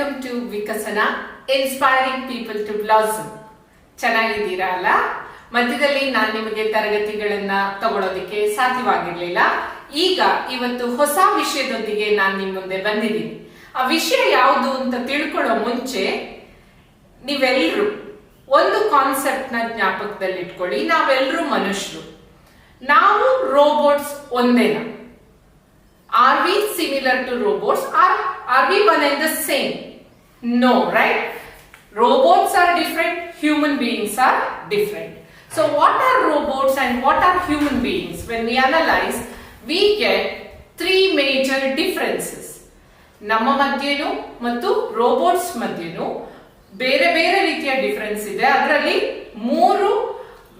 Welcome to ವಿಕಸನ inspiring people to blossom. ಚೆನ್ನಾಗಿದ್ದೀರಾ ಅಲ್ಲ? ಮಧ್ಯದಲ್ಲಿ ನಾನು ನಿಮಗೆ ತರಗತಿಗಳನ್ನ ತಗೊಳ್ಳೋದಕ್ಕೆ ಸಾಧ್ಯವಾಗಿರ್ಲಿಲ್ಲ. ಈಗ ಇವತ್ತು ಹೊಸ ವಿಷಯದೊಂದಿಗೆ ನಾನು ನಿಮ್ಮ ಮುಂದೆ ಬಂದಿದ್ದೀನಿ. ಆ ವಿಷಯ ಯಾವುದು ಅಂತ ತಿಳ್ಕೊಳ್ಳೋ ಮುಂಚೆ ನೀವೆಲ್ಲರೂ ಒಂದು ಕಾನ್ಸೆಪ್ಟ್ ನ ಜ್ಞಾಪಕದಲ್ಲಿ ಇಟ್ಕೊಳ್ಳಿ. ನಾವೆಲ್ಲರೂ ಮನುಷ್ಯರು, ನಾವು robots ಒಂದೇನಾ? Are we similar to robots? Are we one and the same? No, right? Robots are different, human beings are different. So what are robots and what are human beings? When we analyze, we get three major differences. ನಮ್ಮ ಮಧ್ಯೆನೂ ಮತ್ತು robots ಮಧ್ಯೆನೂ ಬೇರೆ ಬೇರೆ ರೀತಿಯ difference ಇದೆ. ಅದರಲ್ಲಿ ಮೂರು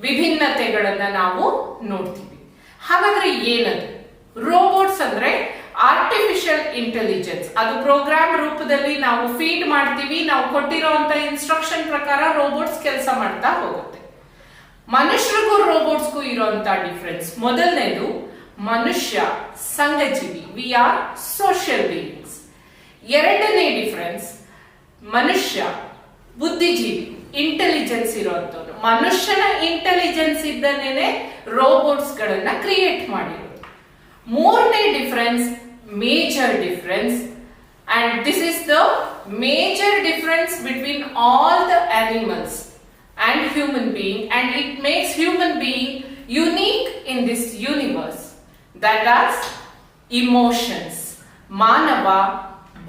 ವಿಭಿನ್ನತೆಗಳನ್ನ ನಾವು ನೋಡ್ತೀವಿ. ಹಾಗಾದ್ರೆ ಏನದು? ರೋಬೋಟ್ಸ್ ಅಂದ್ರೆ ಆರ್ಟಿಫಿಷಿಯಲ್ ಇಂಟೆಲಿಜೆನ್ಸ್. ಅದು ಪ್ರೋಗ್ರಾಮ್ ರೂಪದಲ್ಲಿ ನಾವು ಫೀಡ್ ಮಾಡ್ತೀವಿ. ನಾವು ಕೊಟ್ಟಿರುವಂತ ಇನ್ಸ್ಟ್ರಕ್ಷನ್ ಪ್ರಕಾರ ರೋಬೋಟ್ಸ್ ಕೆಲಸ ಮಾಡ್ತಾ ಹೋಗುತ್ತೆ. ಮನುಷ್ಯರಿಗೂ ರೋಬೋಟ್ಸ್ಗೂ ಇರುವಂತ ಡಿಫರೆನ್ಸ್, ಮೊದಲನೇದು ಮನುಷ್ಯ ಸಂಘಜೀವಿ, ವಿ ಆರ್ ಸೋಷಿಯಲ್ ಬೀಯಿಂಗ್ಸ್. ಎರಡನೇ ಡಿಫರೆನ್ಸ್ ಮನುಷ್ಯ ಬುದ್ಧಿಜೀವಿ, ಇಂಟೆಲಿಜೆನ್ಸ್ ಇರುವಂತವ್ರು. ಮನುಷ್ಯನ ಇಂಟೆಲಿಜೆನ್ಸ್ ಇದ್ದನೇನೆ ರೋಬೋಟ್ಸ್ ಗಳನ್ನ ಕ್ರಿಯೇಟ್ ಮಾಡಿರೋದು. ಮೂರನೇ difference major difference, and this is the major difference between all the animals and human being, and it makes human being unique in this universe. That is emotions. ಮಾನವ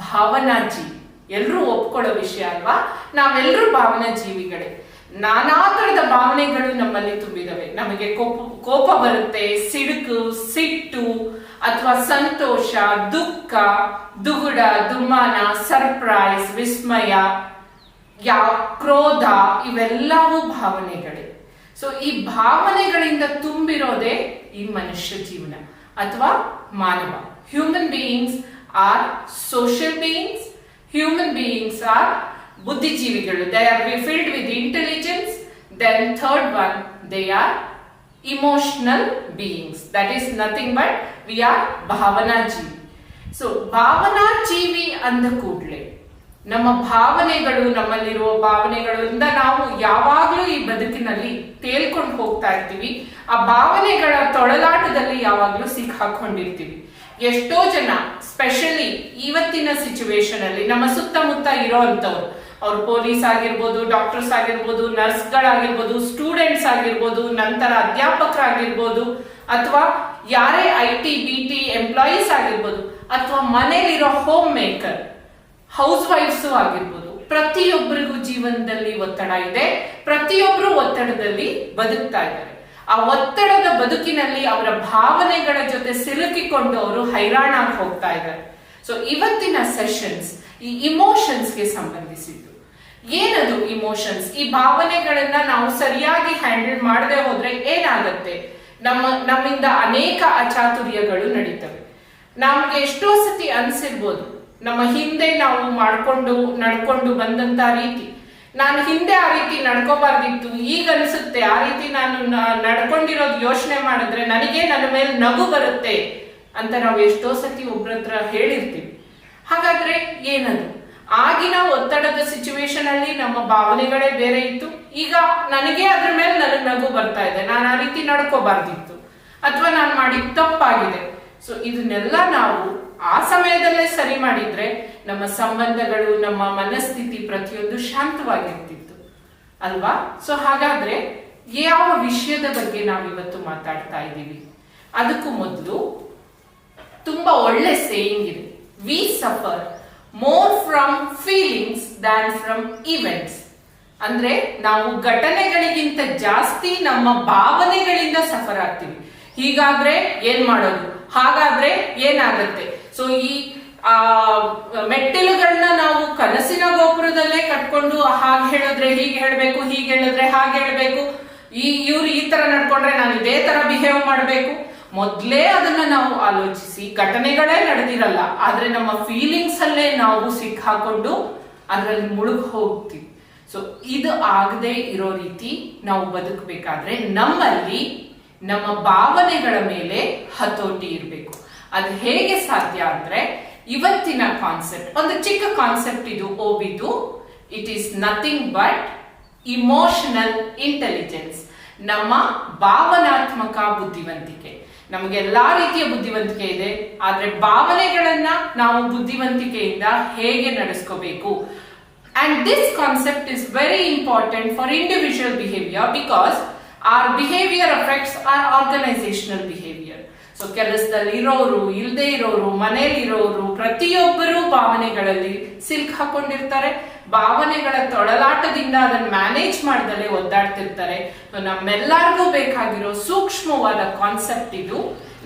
ಭಾವನಾ ಜೀವಿ. ಎಲ್ಲರೂ ಒಪ್ಕೊಳ್ಳೋ ವಿಷಯ ಅಲ್ವಾ? ನಾವೆಲ್ಲರೂ ಭಾವನಾ ಜೀವಿಗಳೇ. ನಾನಾ ತರದ ಭಾವನೆಗಳು ನಮ್ಮಲ್ಲಿ ತುಂಬಿದವೆ. ನಮಗೆ ಕೋಪ ಬರುತ್ತೆ, ಸಿಡುಕು, ಸಿಟ್ಟು, ಅಥವಾ ಸಂತೋಷ, ದುಃಖ, ದುಗುಡ, ದುಮ್ಮಾನ, ಸರ್ಪ್ರೈಸ್, ವಿಸ್ಮಯ, ಕ್ರೋಧ, ಇವೆಲ್ಲವೂ ಭಾವನೆಗಳೇ. ಸೊ ಈ ಭಾವನೆಗಳಿಂದ ತುಂಬಿರೋದೇ ಈ ಮನುಷ್ಯ ಜೀವನ ಅಥವಾ ಮಾನವ. Human beings are social beings. Human beings are ಬುದ್ಧಿಜೀವಿಗಳು. They are filled with intelligence. Then third one, they are emotional beings. That is nothing but we are Bhavana ಜೀವಿ. So ಭಾವನಾ ಜೀವಿ ಅಂದ ಕೂಡಲೇ ನಮ್ಮ ಭಾವನೆಗಳು, ನಮ್ಮಲ್ಲಿರುವ ಭಾವನೆಗಳಿಂದ ನಾವು ಯಾವಾಗ್ಲೂ ಈ ಬದುಕಿನಲ್ಲಿ ತೇಲ್ಕೊಂಡು ಹೋಗ್ತಾ ಇರ್ತೀವಿ. ಆ ಭಾವನೆಗಳ ತೊಳಲಾಟದಲ್ಲಿ ಯಾವಾಗ್ಲೂ ಸಿಕ್ಕಾಕೊಂಡಿರ್ತೀವಿ. ಎಷ್ಟೋ ಜನ, ಸ್ಪೆಷಲಿ ಇವತ್ತಿನ ಸಿಚುವೇಶನ್ ಅಲ್ಲಿ ನಮ್ಮ ಸುತ್ತಮುತ್ತ ಇರೋಂಥವ್ರು, ಅವ್ರು ಪೊಲೀಸ್ ಆಗಿರ್ಬೋದು, ಡಾಕ್ಟರ್ಸ್ ಆಗಿರ್ಬೋದು, ನರ್ಸ್ಗಳಾಗಿರ್ಬೋದು, ಸ್ಟೂಡೆಂಟ್ಸ್ ಆಗಿರ್ಬೋದು, ನಂತರ ಅಧ್ಯಾಪಕರಾಗಿರ್ಬೋದು, ಅಥವಾ ಯಾರೇ IT BT ಎಂಪ್ಲಾಯೀಸ್ ಆಗಿರ್ಬೋದು, ಅಥವಾ ಮನೇಲಿರೋ ಹೋಮ್ ಮೇಕರ್, ಹೌಸ್ ವೈಫ್ಸು ಆಗಿರ್ಬೋದು. ಪ್ರತಿಯೊಬ್ಬರಿಗೂ ಜೀವನದಲ್ಲಿ ಒತ್ತಡ ಇದೆ. ಪ್ರತಿಯೊಬ್ಬರು ಒತ್ತಡದಲ್ಲಿ ಬದುಕ್ತಾ ಇದ್ದಾರೆ. ಆ ಒತ್ತಡದ ಬದುಕಿನಲ್ಲಿ ಅವರ ಭಾವನೆಗಳ ಜೊತೆ ಸಿಲುಕಿಕೊಂಡು ಅವರು ಹೈರಾಣಾಗಿ ಹೋಗ್ತಾ ಇದ್ದಾರೆ. ಸೊ ಇವತ್ತಿನ ಸೆಷನ್ಸ್ ಈ ಇಮೋಷನ್ಸ್ಗೆ ಸಂಬಂಧಿಸಿದ್ದು. ಏನದು ಇಮೋಷನ್ಸ್? ಈ ಭಾವನೆಗಳನ್ನ ನಾವು ಸರಿಯಾಗಿ ಹ್ಯಾಂಡಲ್ ಮಾಡದೆ ಹೋದ್ರೆ ಏನಾಗತ್ತೆ? ನಮ್ಮಿಂದ ಅನೇಕ ಅಚಾತುರ್ಯಗಳು ನಡೀತವೆ. ನಮ್ಗೆ ಎಷ್ಟೋ ಸತಿ ಅನ್ಸಿರ್ಬೋದು, ನಮ್ಮ ಹಿಂದೆ ನಾವು ನಡ್ಕೊಂಡು ಬಂದಂತ ರೀತಿ, ನಾನು ಹಿಂದೆ ಆ ರೀತಿ ನಡ್ಕೋಬಾರ್ದಿತ್ತು, ಈಗ ಅನ್ಸುತ್ತೆ ಆ ರೀತಿ ನಾನು ನಡ್ಕೊಂಡಿರೋದು ಯೋಚನೆ ಮಾಡಿದ್ರೆ ನನಗೆ ನನ್ನ ಮೇಲೆ ನಗು ಬರುತ್ತೆ ಅಂತ ನಾವು ಎಷ್ಟೋ ಸತಿ ಒಬ್ರತ್ರ ಹೇಳಿರ್ತೀವಿ. ಹಾಗಾದ್ರೆ ಏನದು? ಆಗಿನ ಒತ್ತಡದ ಸಿಚುವೇಶನ್ ಅಲ್ಲಿ ನಮ್ಮ ಭಾವನೆಗಳೇ ಬೇರೆ ಇತ್ತು. ಈಗ ನನಗೆ ಅದ್ರ ಮೇಲೆ ನನಗೆ ನಗು ಬರ್ತಾ ಇದೆ, ನಾನು ಆ ರೀತಿ ನಡ್ಕೋಬಾರ್ದಿತ್ತು, ಅಥವಾ ನಾನು ಮಾಡಿದ ತಪ್ಪಾಗಿದೆ. ಸೊ ಇದನ್ನೆಲ್ಲ ನಾವು ಆ ಸಮಯದಲ್ಲೇ ಸರಿ ಮಾಡಿದ್ರೆ ನಮ್ಮ ಸಂಬಂಧಗಳು, ನಮ್ಮ ಮನಸ್ಥಿತಿ ಪ್ರತಿಯೊಂದು ಶಾಂತವಾಗಿರ್ತಿತ್ತು ಅಲ್ವಾ? ಸೊ ಹಾಗಾದ್ರೆ ಯಾವ ವಿಷಯದ ಬಗ್ಗೆ ನಾವಿವತ್ತು ಮಾತಾಡ್ತಾ ಇದ್ದೀವಿ? ಅದಕ್ಕೂ ಮೊದಲು ತುಂಬಾ ಒಳ್ಳೆ ಸೇಯಿಂಗ್ ಇದೆ, we suffer more from feelings than from events. ಅಂದ್ರೆ ನಾವು ಘಟನೆಗಳಿಗಿಂತ ಜಾಸ್ತಿ ನಮ್ಮ ಭಾವನೆಗಳಿಂದ ಸಫರ್ ಆಗ್ತೀವಿ. ಹೀಗಾದ್ರೆ ಏನ್ ಮಾಡೋದು, ಹಾಗಾದ್ರೆ ಏನಾಗತ್ತೆ? ಸೊ ಈ ಮೆಟ್ಟಿಲುಗಳನ್ನ ನಾವು ಕನಸಿನ ಗೋಪುರದಲ್ಲೇ ಕಟ್ಕೊಂಡು ಹಾಗೆ ಹೇಳಿದ್ರೆ ಹೀಗೆ ಹೇಳ್ಬೇಕು, ಹೀಗೆ ಹೇಳಿದ್ರೆ ಹಾಗೆ ಹೇಳ್ಬೇಕು, ಇವ್ರು ಈ ತರ ನಡ್ಕೊಂಡ್ರೆ ನಾನು ಇದೇ ತರ ಬಿಹೇವ್ ಮಾಡ್ಬೇಕು. ಮೊದ್ಲೇ ಅದನ್ನ ನಾವು ಆಲೋಚಿಸಿ, ಘಟನೆಗಳೇ ನಡೆದಿರಲ್ಲ, ಆದ್ರೆ ನಮ್ಮ ಫೀಲಿಂಗ್ಸ್ ಅಲ್ಲೇ ನಾವು ಸಿಕ್ಕಾಕೊಂಡು ಅದ್ರಲ್ಲಿ ಮುಳುಗ್ ಹೋಗ್ತೀವಿ. ಸೊ ಇದು ಆಗದೆ ಇರೋ ರೀತಿ ನಾವು ಬದುಕಬೇಕಾದ್ರೆ ನಮ್ಮಲ್ಲಿ ನಮ್ಮ ಭಾವನೆಗಳ ಮೇಲೆ ಹತೋಟಿ ಇರಬೇಕು. ಅದು ಹೇಗೆ ಸಾಧ್ಯ ಅಂದ್ರೆ ಇವತ್ತಿನ ಕಾನ್ಸೆಪ್ಟ್ ಒಂದು ಚಿಕ್ಕ ಕಾನ್ಸೆಪ್ಟ್ ಇದು ಓಬಿದು. It is nothing but emotional intelligence, ನಮ್ಮ ಭಾವನಾತ್ಮಕ ಬುದ್ಧಿವಂತಿಕೆ. ನಮಗೆಲ್ಲಾ ರೀತಿಯ ಬುದ್ಧಿವಂತಿಕೆ ಇದೆ, ಆದ್ರೆ ಭಾವನೆಗಳನ್ನ ನಾವು ಬುದ್ಧಿವಂತಿಕೆಯಿಂದ ಹೇಗೆ ನಡೆಸ್ಕೋಬೇಕು. And this concept is very important for individual behavior because our behavior affects our organizational behavior. So ಕೆಲಸದಲ್ಲಿ ಇರೋರು, ಇಲ್ಲದೆ ಇರೋರು, ಮನೇಲಿ ಇರೋರು ಪ್ರತಿಯೊಬ್ಬರು ಭಾವನೆಗಳಲ್ಲಿ ಸಿಲ್ಕ್ ಹಾಕೊಂಡಿರ್ತಾರೆ. ಭಾವನೆಗಳ ತೊಳಲಾಟದಿಂದ ಅದನ್ನ ಮ್ಯಾನೇಜ್ ಮಾಡ್ದಲೇ ಒದ್ದಾಡ್ತಿರ್ತಾರೆ. ನಮ್ಮೆಲ್ಲರಿಗೂ ಬೇಕಾಗಿರೋ ಸೂಕ್ಷ್ಮವಾದ ಕಾನ್ಸೆಪ್ಟ್ ಇದು.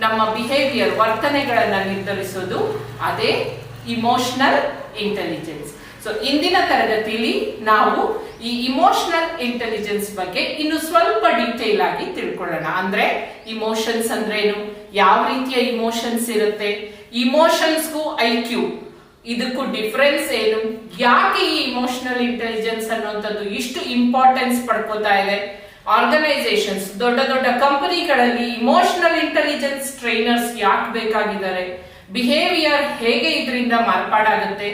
ನಮ್ಮ ಬಿಹೇವಿಯರ್, ವರ್ತನೆಗಳನ್ನ ನಿರ್ಧರಿಸೋದು ಅದೇ ಇಮೋಷನಲ್ ಇಂಟೆಲಿಜೆನ್ಸ್. ಸೊ ಇಂದಿನ ತರಗತಿಯಲ್ಲಿ ನಾವು ಈ ಇಮೋಷನಲ್ ಇಂಟೆಲಿಜೆನ್ಸ್ ಬಗ್ಗೆ ಇನ್ನು ಸ್ವಲ್ಪ ಡೀಟೇಲ್ ಆಗಿ ತಿಳ್ಕೊಳ್ಳೋಣ. ಅಂದ್ರೆ ಇಮೋಷನ್ಸ್ ಅಂದ್ರೇನು, ಯಾವ ರೀತಿಯ ಇಮೋಷನ್ಸ್ ಇರುತ್ತೆ, ಇಮೋಷನ್ಸ್ಗೂ IQ ಇದಕ್ಕೂ ಡಿಫರೆನ್ಸ್ ಏನು, ಯಾಕೆ ಈ ಇಮೋಷನಲ್ ಇಂಟೆಲಿಜೆನ್ಸ್ ಅನ್ನೋಂಥದ್ದು ಇಷ್ಟು ಇಂಪಾರ್ಟೆನ್ಸ್ ಪಡ್ಕೋತಾ ಇದೆ. ಆರ್ಗನೈಸೇಷನ್ಸ್, ದೊಡ್ಡ ದೊಡ್ಡ ಕಂಪನಿಗಳಲ್ಲಿ ಇಮೋಷನಲ್ ಇಂಟೆಲಿಜೆನ್ಸ್ ಟ್ರೈನರ್ಸ್ ಯಾಕೆ ಬೇಕಾಗಿದ್ದಾರೆ, ಬಿಹೇವಿಯರ್ ಹೇಗೆ ಇದರಿಂದ ಮಾರ್ಪಾಡಾಗುತ್ತೆ,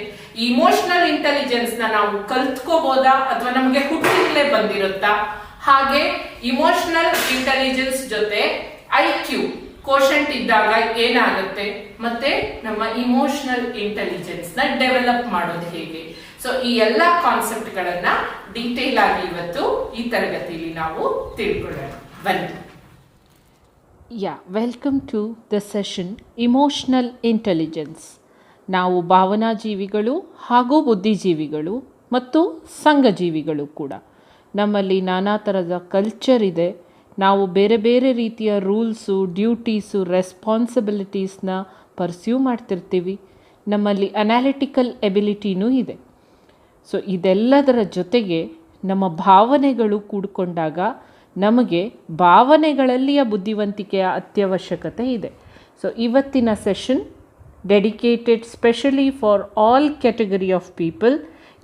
ಇಮೋಷನಲ್ ಇಂಟೆಲಿಜೆನ್ಸ್ ನಾವು ಕಲ್ತ್ಕೋಬಹುದಾ ಅಥವಾ ನಮಗೆ ಹುಟ್ಟಿನಲ್ಲೇ ಬಂದಿರುತ್ತಾ, ಹಾಗೆ ಇಮೋಷನಲ್ ಇಂಟೆಲಿಜೆನ್ಸ್ ಜೊತೆ IQ ಕೋಶಂಟ್ ಇದ್ದಾಗ ಏನಾಗುತ್ತೆ, ಮತ್ತೆ ನಮ್ಮ ಇಮೋಷನಲ್ ಇಂಟೆಲಿಜೆನ್ಸ್ ನ ಡೆವಲಪ್ ಮಾಡೋದು ಹೇಗೆ. ಸೊ ಈ ಎಲ್ಲ ಕಾನ್ಸೆಪ್ಟ್ ಗಳನ್ನ ಡೀಟೇಲ್ ಆಗಿ ಇವತ್ತು ಈ ತರಗತಿಯಲ್ಲಿ ನಾವು ತಿಳ್ಕೊಳ್ಳೋಣ. ಬನ್ನಿ. Welcome to the session emotional intelligence. ನಾವು ಭಾವನಾ ಜೀವಿಗಳು ಹಾಗೂ ಬುದ್ಧಿಜೀವಿಗಳು ಮತ್ತು ಸಂಘಜೀವಿಗಳು ಕೂಡ. ನಮ್ಮಲ್ಲಿ ನಾನಾ ಥರದ ಕಲ್ಚರ್ ಇದೆ. ನಾವು ಬೇರೆ ಬೇರೆ ರೀತಿಯ ರೂಲ್ಸು, ಡ್ಯೂಟೀಸು, ರೆಸ್ಪಾನ್ಸಿಬಿಲಿಟೀಸ್ನ ಪರ್ಸ್ಯೂ ಮಾಡ್ತಿರ್ತೀವಿ. ನಮ್ಮಲ್ಲಿ ಅನಾಲಿಟಿಕಲ್ ಎಬಿಲಿಟಿನೂ ಇದೆ. ಸೊ ಇದೆಲ್ಲದರ ಜೊತೆಗೆ ನಮ್ಮ ಭಾವನೆಗಳು ಕೂಡಿಕೊಂಡಾಗ ನಮಗೆ ಭಾವನೆಗಳಲ್ಲಿಯ ಬುದ್ಧಿವಂತಿಕೆಯ ಅತ್ಯವಶ್ಯಕತೆ ಇದೆ. ಸೊ ಇವತ್ತಿನ session dedicated specially for all category of people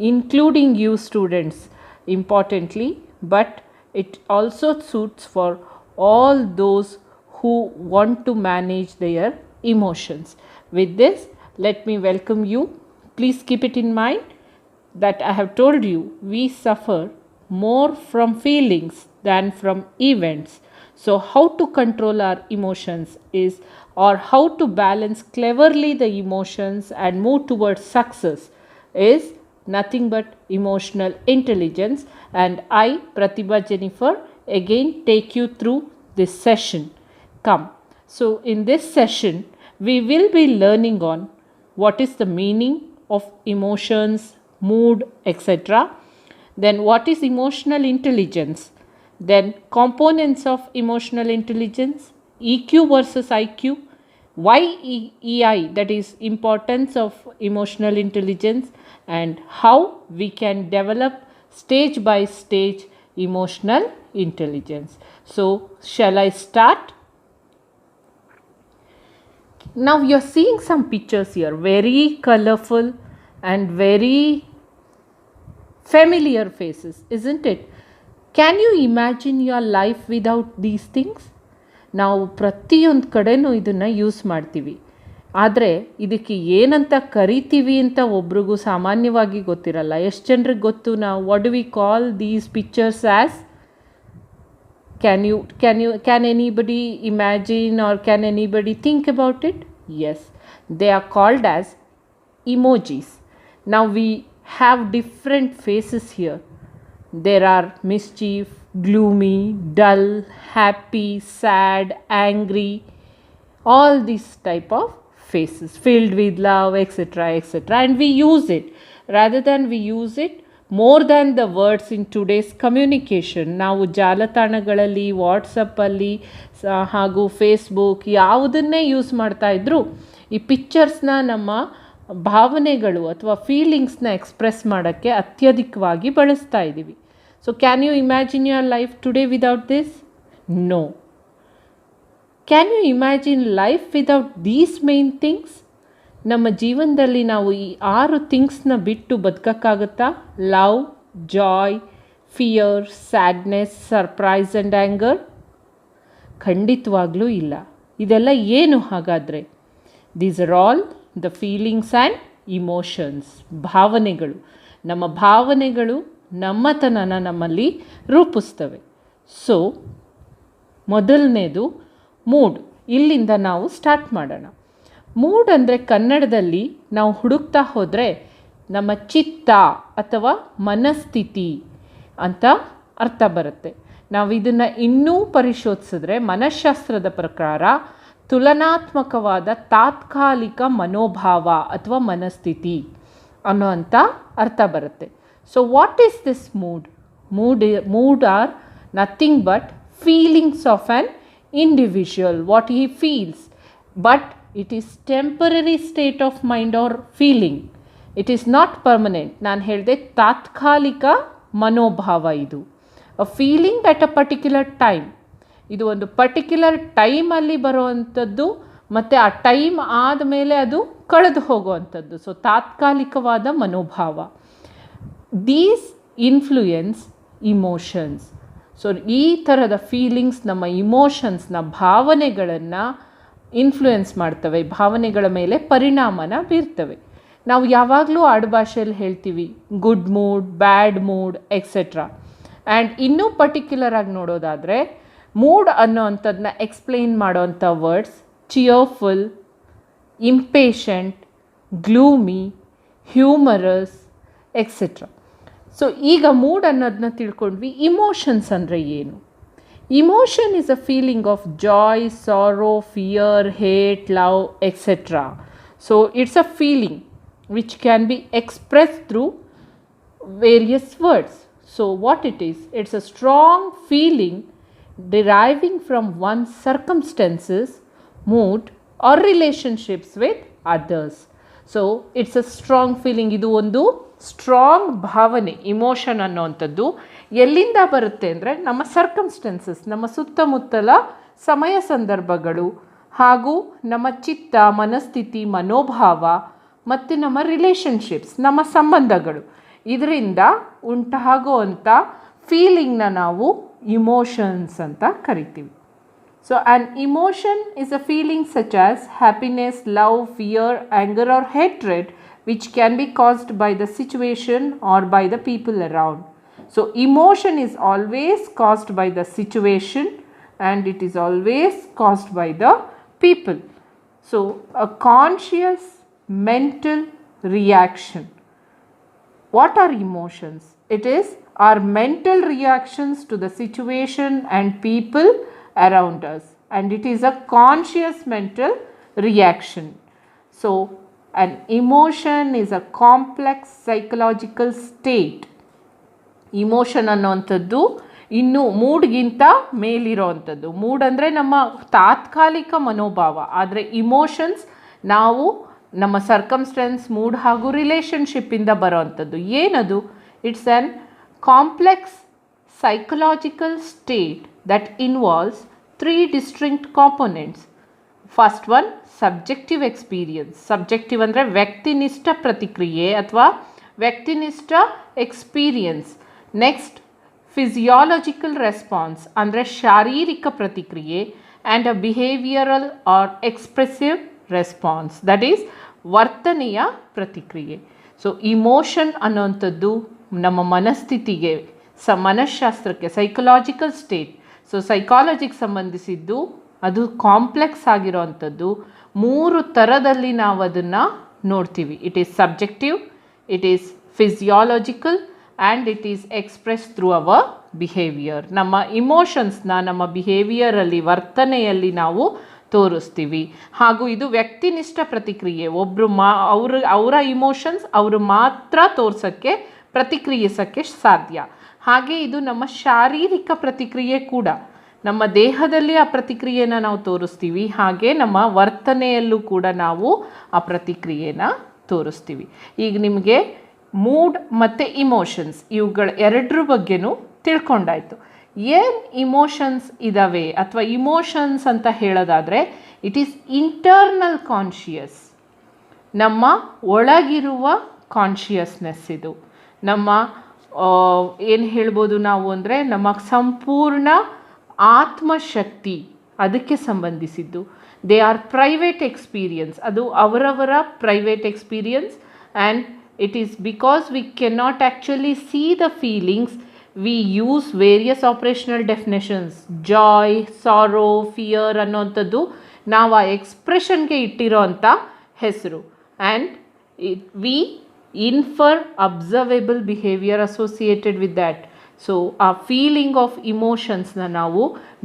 including you students importantly, but it also suits for all those who want to manage their emotions. With this, let me welcome you. Please keep it in mind that I have told you we suffer more from feelings than from events. So how to control our emotions is, or how to balance cleverly the emotions and move towards success is nothing but emotional intelligence. And I, Pratibha Jennifer, again take you through this session. Come. So in this session, we will be learning on what is the meaning of emotions, mood, etc. Then what is emotional intelligence? Then components of emotional intelligence, EQ versus IQ, why EI, that is importance of emotional intelligence, and how we can develop stage by stage emotional intelligence. So shall I start? Now you are seeing some pictures here, very colorful and very familiar faces, isn't it? Can you imagine your life without these things? ನಾವು ಪ್ರತಿಯೊಂದು ಕಡೆನೂ ಇದನ್ನು use ಮಾಡ್ತೀವಿ. ಆದರೆ ಇದಕ್ಕೆ ಏನಂತ ಕರಿತೀವಿ ಅಂತ ಒಬ್ರಿಗೂ ಸಾಮಾನ್ಯವಾಗಿ ಗೊತ್ತಿರಲ್ಲ. ಎಷ್ಟು ಜನರಿಗೆ ಗೊತ್ತು ನಾವು what do we call these pictures as? Can anybody imagine or can anybody think about it? Yes, they are called as emojis. Now we have different faces here. There are mischief, gloomy, dull, happy, sad, angry, all these type of faces filled with love, etc., etc. And we use it. Rather than we use it more than the words in today's communication. ನಾವು ಜಾಲತಾಣಗಳಲ್ಲಿ, ವಾಟ್ಸಪ್ಪಲ್ಲಿ ಹಾಗೂ Facebook ಯಾವುದನ್ನೇ use ಮಾಡ್ತಾ ಇದ್ರು, ಈ ಪಿಕ್ಚರ್ಸ್ನ ನಮ್ಮ ಭಾವನೆಗಳು ಅಥವಾ ಫೀಲಿಂಗ್ಸ್ನ ಎಕ್ಸ್ಪ್ರೆಸ್ ಮಾಡೋಕ್ಕೆ ಅತ್ಯಧಿಕವಾಗಿ ಬಳಸ್ತಾ ಇದ್ದೀವಿ. So can you imagine your life today without this? No. Can you imagine life without these main things? ನಮ್ಮ ಜೀವನದಲ್ಲಿ ನಾವು ಈ 6 ಥಿಂಗ್ಸ್ನ ಬಿಟ್ಟು ಬದುಕೋಕ್ಕಾಗುತ್ತಾ? Love, joy, fear, sadness, surprise and anger? ಖಂಡಿತವಾಗ್ಲೂ ಇಲ್ಲ. ಇದೆಲ್ಲ ಏನು ಹಾಗಾದರೆ? These are all the feelings and emotions. ಭಾವನೆಗಳು, ನಮ್ಮ ಭಾವನೆಗಳು ನಮ್ಮತನನ ನಮ್ಮಲ್ಲಿ ರೂಪಿಸ್ತವೆ. ಸೊ ಮೊದಲನೇದು ಮೂಡ್. ಇಲ್ಲಿಂದ ನಾವು ಸ್ಟಾರ್ಟ್ ಮಾಡೋಣ. ಮೂಡ್ ಅಂದರೆ ಕನ್ನಡದಲ್ಲಿ ನಾವು ಹುಡುಕ್ತಾ ಹೋದರೆ ನಮ್ಮ ಚಿತ್ತ ಅಥವಾ ಮನಸ್ಥಿತಿ ಅಂತ ಅರ್ಥ ಬರುತ್ತೆ. ನಾವು ಇದನ್ನು ಇನ್ನೂ ಪರಿಶೋಧಿಸಿದ್ರೆ ಮನಃಶಾಸ್ತ್ರದ ಪ್ರಕಾರ ತುಲನಾತ್ಮಕವಾದ ತಾತ್ಕಾಲಿಕ ಮನೋಭಾವ ಅಥವಾ ಮನಸ್ಥಿತಿ ಅನ್ನೋಂಥ ಅರ್ಥ ಬರುತ್ತೆ. So what is this mood? Mood are nothing but feelings of an individual, what he feels, but it is temporary state of mind are feeling. It is not permanent. ನಾನು ಹೇಳಿದೆ ತಾತ್ಕಾಲಿಕ ಮನೋಭಾವ ಇದು. A feeling at a particular time. ಇದು ಒಂದು particular ಟೈಮಲ್ಲಿ ಬರುವಂಥದ್ದು ಮತ್ತು ಆ ಟೈಮ್ ಆದಮೇಲೆ ಅದು ಕಳೆದು ಹೋಗುವಂಥದ್ದು. ಸೊ ತಾತ್ಕಾಲಿಕವಾದ ಮನೋಭಾವ. These influence emotions. ಸೊ ಈ ಥರದ ಫೀಲಿಂಗ್ಸ್ ನಮ್ಮ ಇಮೋಷನ್ಸ್ನ, ಭಾವನೆಗಳನ್ನು ಇನ್ಫ್ಲೂಯೆನ್ಸ್ ಮಾಡ್ತವೆ, ಭಾವನೆಗಳ ಮೇಲೆ ಪರಿಣಾಮನ ಬೀರ್ತವೆ. ನಾವು ಯಾವಾಗಲೂ ಆಡುಭಾಷೆಯಲ್ಲಿ ಹೇಳ್ತೀವಿ good mood, bad mood, etcetera. And ಇನ್ನೂ ಪರ್ಟಿಕ್ಯುಲರ್ ಆಗಿ ನೋಡೋದಾದರೆ ಮೂಡ್ ಅನ್ನೋ ಅಂಥದ್ದನ್ನ ಎಕ್ಸ್ಪ್ಲೇನ್ ಮಾಡೋವಂಥ words cheerful, impatient, gloomy, humorous, etcetera. So ಈಗ ಮೂಡ್ ಅನ್ನೋದನ್ನ ತಿಳ್ಕೊಂಡ್ವಿ. ಇಮೋಷನ್ಸ್ ಅಂದರೆ ಏನು? Emotion is a feeling of joy, sorrow, fear, hate, love, etcetera. So it's a feeling which can be expressed through various words. So what it is? It's a strong feeling deriving from one's circumstances, mood or relationships with others. So it's a strong feeling. ಇದು ಒಂದು strong ಭಾವನೆ, emotion ಅನ್ನೋವಂಥದ್ದು ಎಲ್ಲಿಂದ ಬರುತ್ತೆ ಅಂದರೆ ನಮ್ಮ circumstances, ನಮ್ಮ ಸುತ್ತಮುತ್ತಲ ಸಮಯ ಸಂದರ್ಭಗಳು ಹಾಗೂ ನಮ್ಮ ಚಿತ್ತ, ಮನಸ್ಥಿತಿ, ಮನೋಭಾವ ಮತ್ತು ನಮ್ಮ ರಿಲೇಷನ್ಶಿಪ್ಸ್, ನಮ್ಮ ಸಂಬಂಧಗಳು, ಇದರಿಂದ ಉಂಟಾಗುವಂಥ ಫೀಲಿಂಗ್ನ ನಾವು ಇಮೋಷನ್ಸ್ ಅಂತ ಕರಿತೀವಿ. So an emotion is a feeling such as happiness, love, fear, anger or hatred which can be caused by the situation or by the people around. So emotion is always caused by the situation and it is always caused by the people. So a conscious mental reaction. What are emotions? It is our mental reactions to the situation and people around us, and it is a conscious mental reaction. So an emotion is a complex psychological state. Emotion ಅನ್ನೋವಂಥದ್ದು ಇನ್ನು ಮೂಡ್ಗಿಂತ ಮೇಲಿರೋವಂಥದ್ದು. Mood ಅಂದರೆ ನಮ್ಮ ತಾತ್ಕಾಲಿಕ ಮನೋಭಾವ, ಆದರೆ emotions ನಾವು ನಮ್ಮ ಸರ್ಕಮ್ಸ್ಟೆನ್ಸ್, ಮೂಡ್ ಹಾಗೂ ರಿಲೇಷನ್ಶಿಪ್ಪಿಂದ ಬರೋವಂಥದ್ದು. ಏನದು? It's an complex psychological state that involves 3 distinct components. First one subjective experience. Subjective ಅಂದರೆ ವ್ಯಕ್ತಿನಿಷ್ಠ ಪ್ರತಿಕ್ರಿಯೆ ಅಥವಾ ವ್ಯಕ್ತಿನಿಷ್ಠ ಎಕ್ಸ್ಪೀರಿಯನ್ಸ್. ನೆಕ್ಸ್ಟ್ ಫಿಸಿಯಾಲಜಿಕಲ್ ರೆಸ್ಪಾನ್ಸ್ ಅಂದರೆ ಶಾರೀರಿಕ ಪ್ರತಿಕ್ರಿಯೆ. And a behavioural or expressive response, that is ವರ್ತನೆಯ ಪ್ರತಿಕ್ರಿಯೆ. ಸೊ ಇಮೋಷನ್ ಅನ್ನೋವಂಥದ್ದು ನಮ್ಮ ಮನಸ್ಥಿತಿಗೆ, ಮನಃಶಾಸ್ತ್ರಕ್ಕೆ, ಸೈಕಲಾಜಿಕಲ್ ಸ್ಟೇಟ್, ಸೊ ಸೈಕಾಲಜಿಗೆ ಸಂಬಂಧಿಸಿದ್ದು, ಅದು ಕಾಂಪ್ಲೆಕ್ಸ್ ಆಗಿರೋವಂಥದ್ದು. 3 ಥರದಲ್ಲಿ ನಾವು ಅದನ್ನು ನೋಡ್ತೀವಿ. It is subjective, it is physiological and it is express through our behaviour. ನಮ್ಮ ಇಮೋಷನ್ಸ್ನ ನಮ್ಮ ಬಿಹೇವಿಯರಲ್ಲಿ, ವರ್ತನೆಯಲ್ಲಿ ನಾವು ತೋರಿಸ್ತೀವಿ. ಹಾಗೂ ಇದು ವ್ಯಕ್ತಿನಿಷ್ಠ ಪ್ರತಿಕ್ರಿಯೆ. ಒಬ್ಬರು ಅವರ ಇಮೋಷನ್ಸ್ ಅವರು ಮಾತ್ರ ತೋರ್ಸೋಕ್ಕೆ, ಪ್ರತಿಕ್ರಿಯಿಸೋಕ್ಕೆ ಸಾಧ್ಯ. ಹಾಗೆ ಇದು ನಮ್ಮ ಶಾರೀರಿಕ ಪ್ರತಿಕ್ರಿಯೆ ಕೂಡ. ನಮ್ಮ ದೇಹದಲ್ಲಿ ಆ ಪ್ರತಿಕ್ರಿಯೆನ ನಾವು ತೋರಿಸ್ತೀವಿ, ಹಾಗೆ ನಮ್ಮ ವರ್ತನೆಯಲ್ಲೂ ಕೂಡ ನಾವು ಆ ಪ್ರತಿಕ್ರಿಯೆನ ತೋರಿಸ್ತೀವಿ. ಈಗ ನಿಮಗೆ ಮೂಡ್ ಮತ್ತು ಇಮೋಷನ್ಸ್ ಇವುಗಳ ಎರಡರ ಬಗ್ಗೆನೂ ತಿಳ್ಕೊಂಡಾಯಿತು. ಏನು ಇಮೋಷನ್ಸ್ ಇದ್ದಾವೆ ಅಥವಾ ಇಮೋಷನ್ಸ್ ಅಂತ ಹೇಳೋದಾದರೆ, ಇಟ್ ಈಸ್ ಇಂಟರ್ನಲ್ ಕಾನ್ಷಿಯಸ್, ನಮ್ಮ ಒಳಗಿರುವ ಕಾನ್ಷಿಯಸ್ನೆಸ್. ಇದು ನಮ್ಮ ಏನು ಹೇಳ್ಬೋದು ನಾವು ಅಂದರೆ ನಮ್ಮ ಸಂಪೂರ್ಣ ಆತ್ಮಶಕ್ತಿ, ಅದಕ್ಕೆ ಸಂಬಂಧಿಸಿದ್ದು. ದೇ ಆರ್ ಪ್ರೈವೇಟ್ ಎಕ್ಸ್ಪೀರಿಯನ್ಸ್, ಅದು ಅವರವರ private experience. And it is because we cannot actually see the feelings, we use various operational definitions. Joy, sorrow, fear ಅನ್ನೋಂಥದ್ದು ನಾವು ಆ ಎಕ್ಸ್ಪ್ರೆಷನ್ಗೆ ಇಟ್ಟಿರೋ ಅಂಥ ಹೆಸರು. And we infer observable behaviour associated with that. So ಆ ಫೀಲಿಂಗ್ ಆಫ್ ಇಮೋಷನ್ಸ್ನ ನಾವು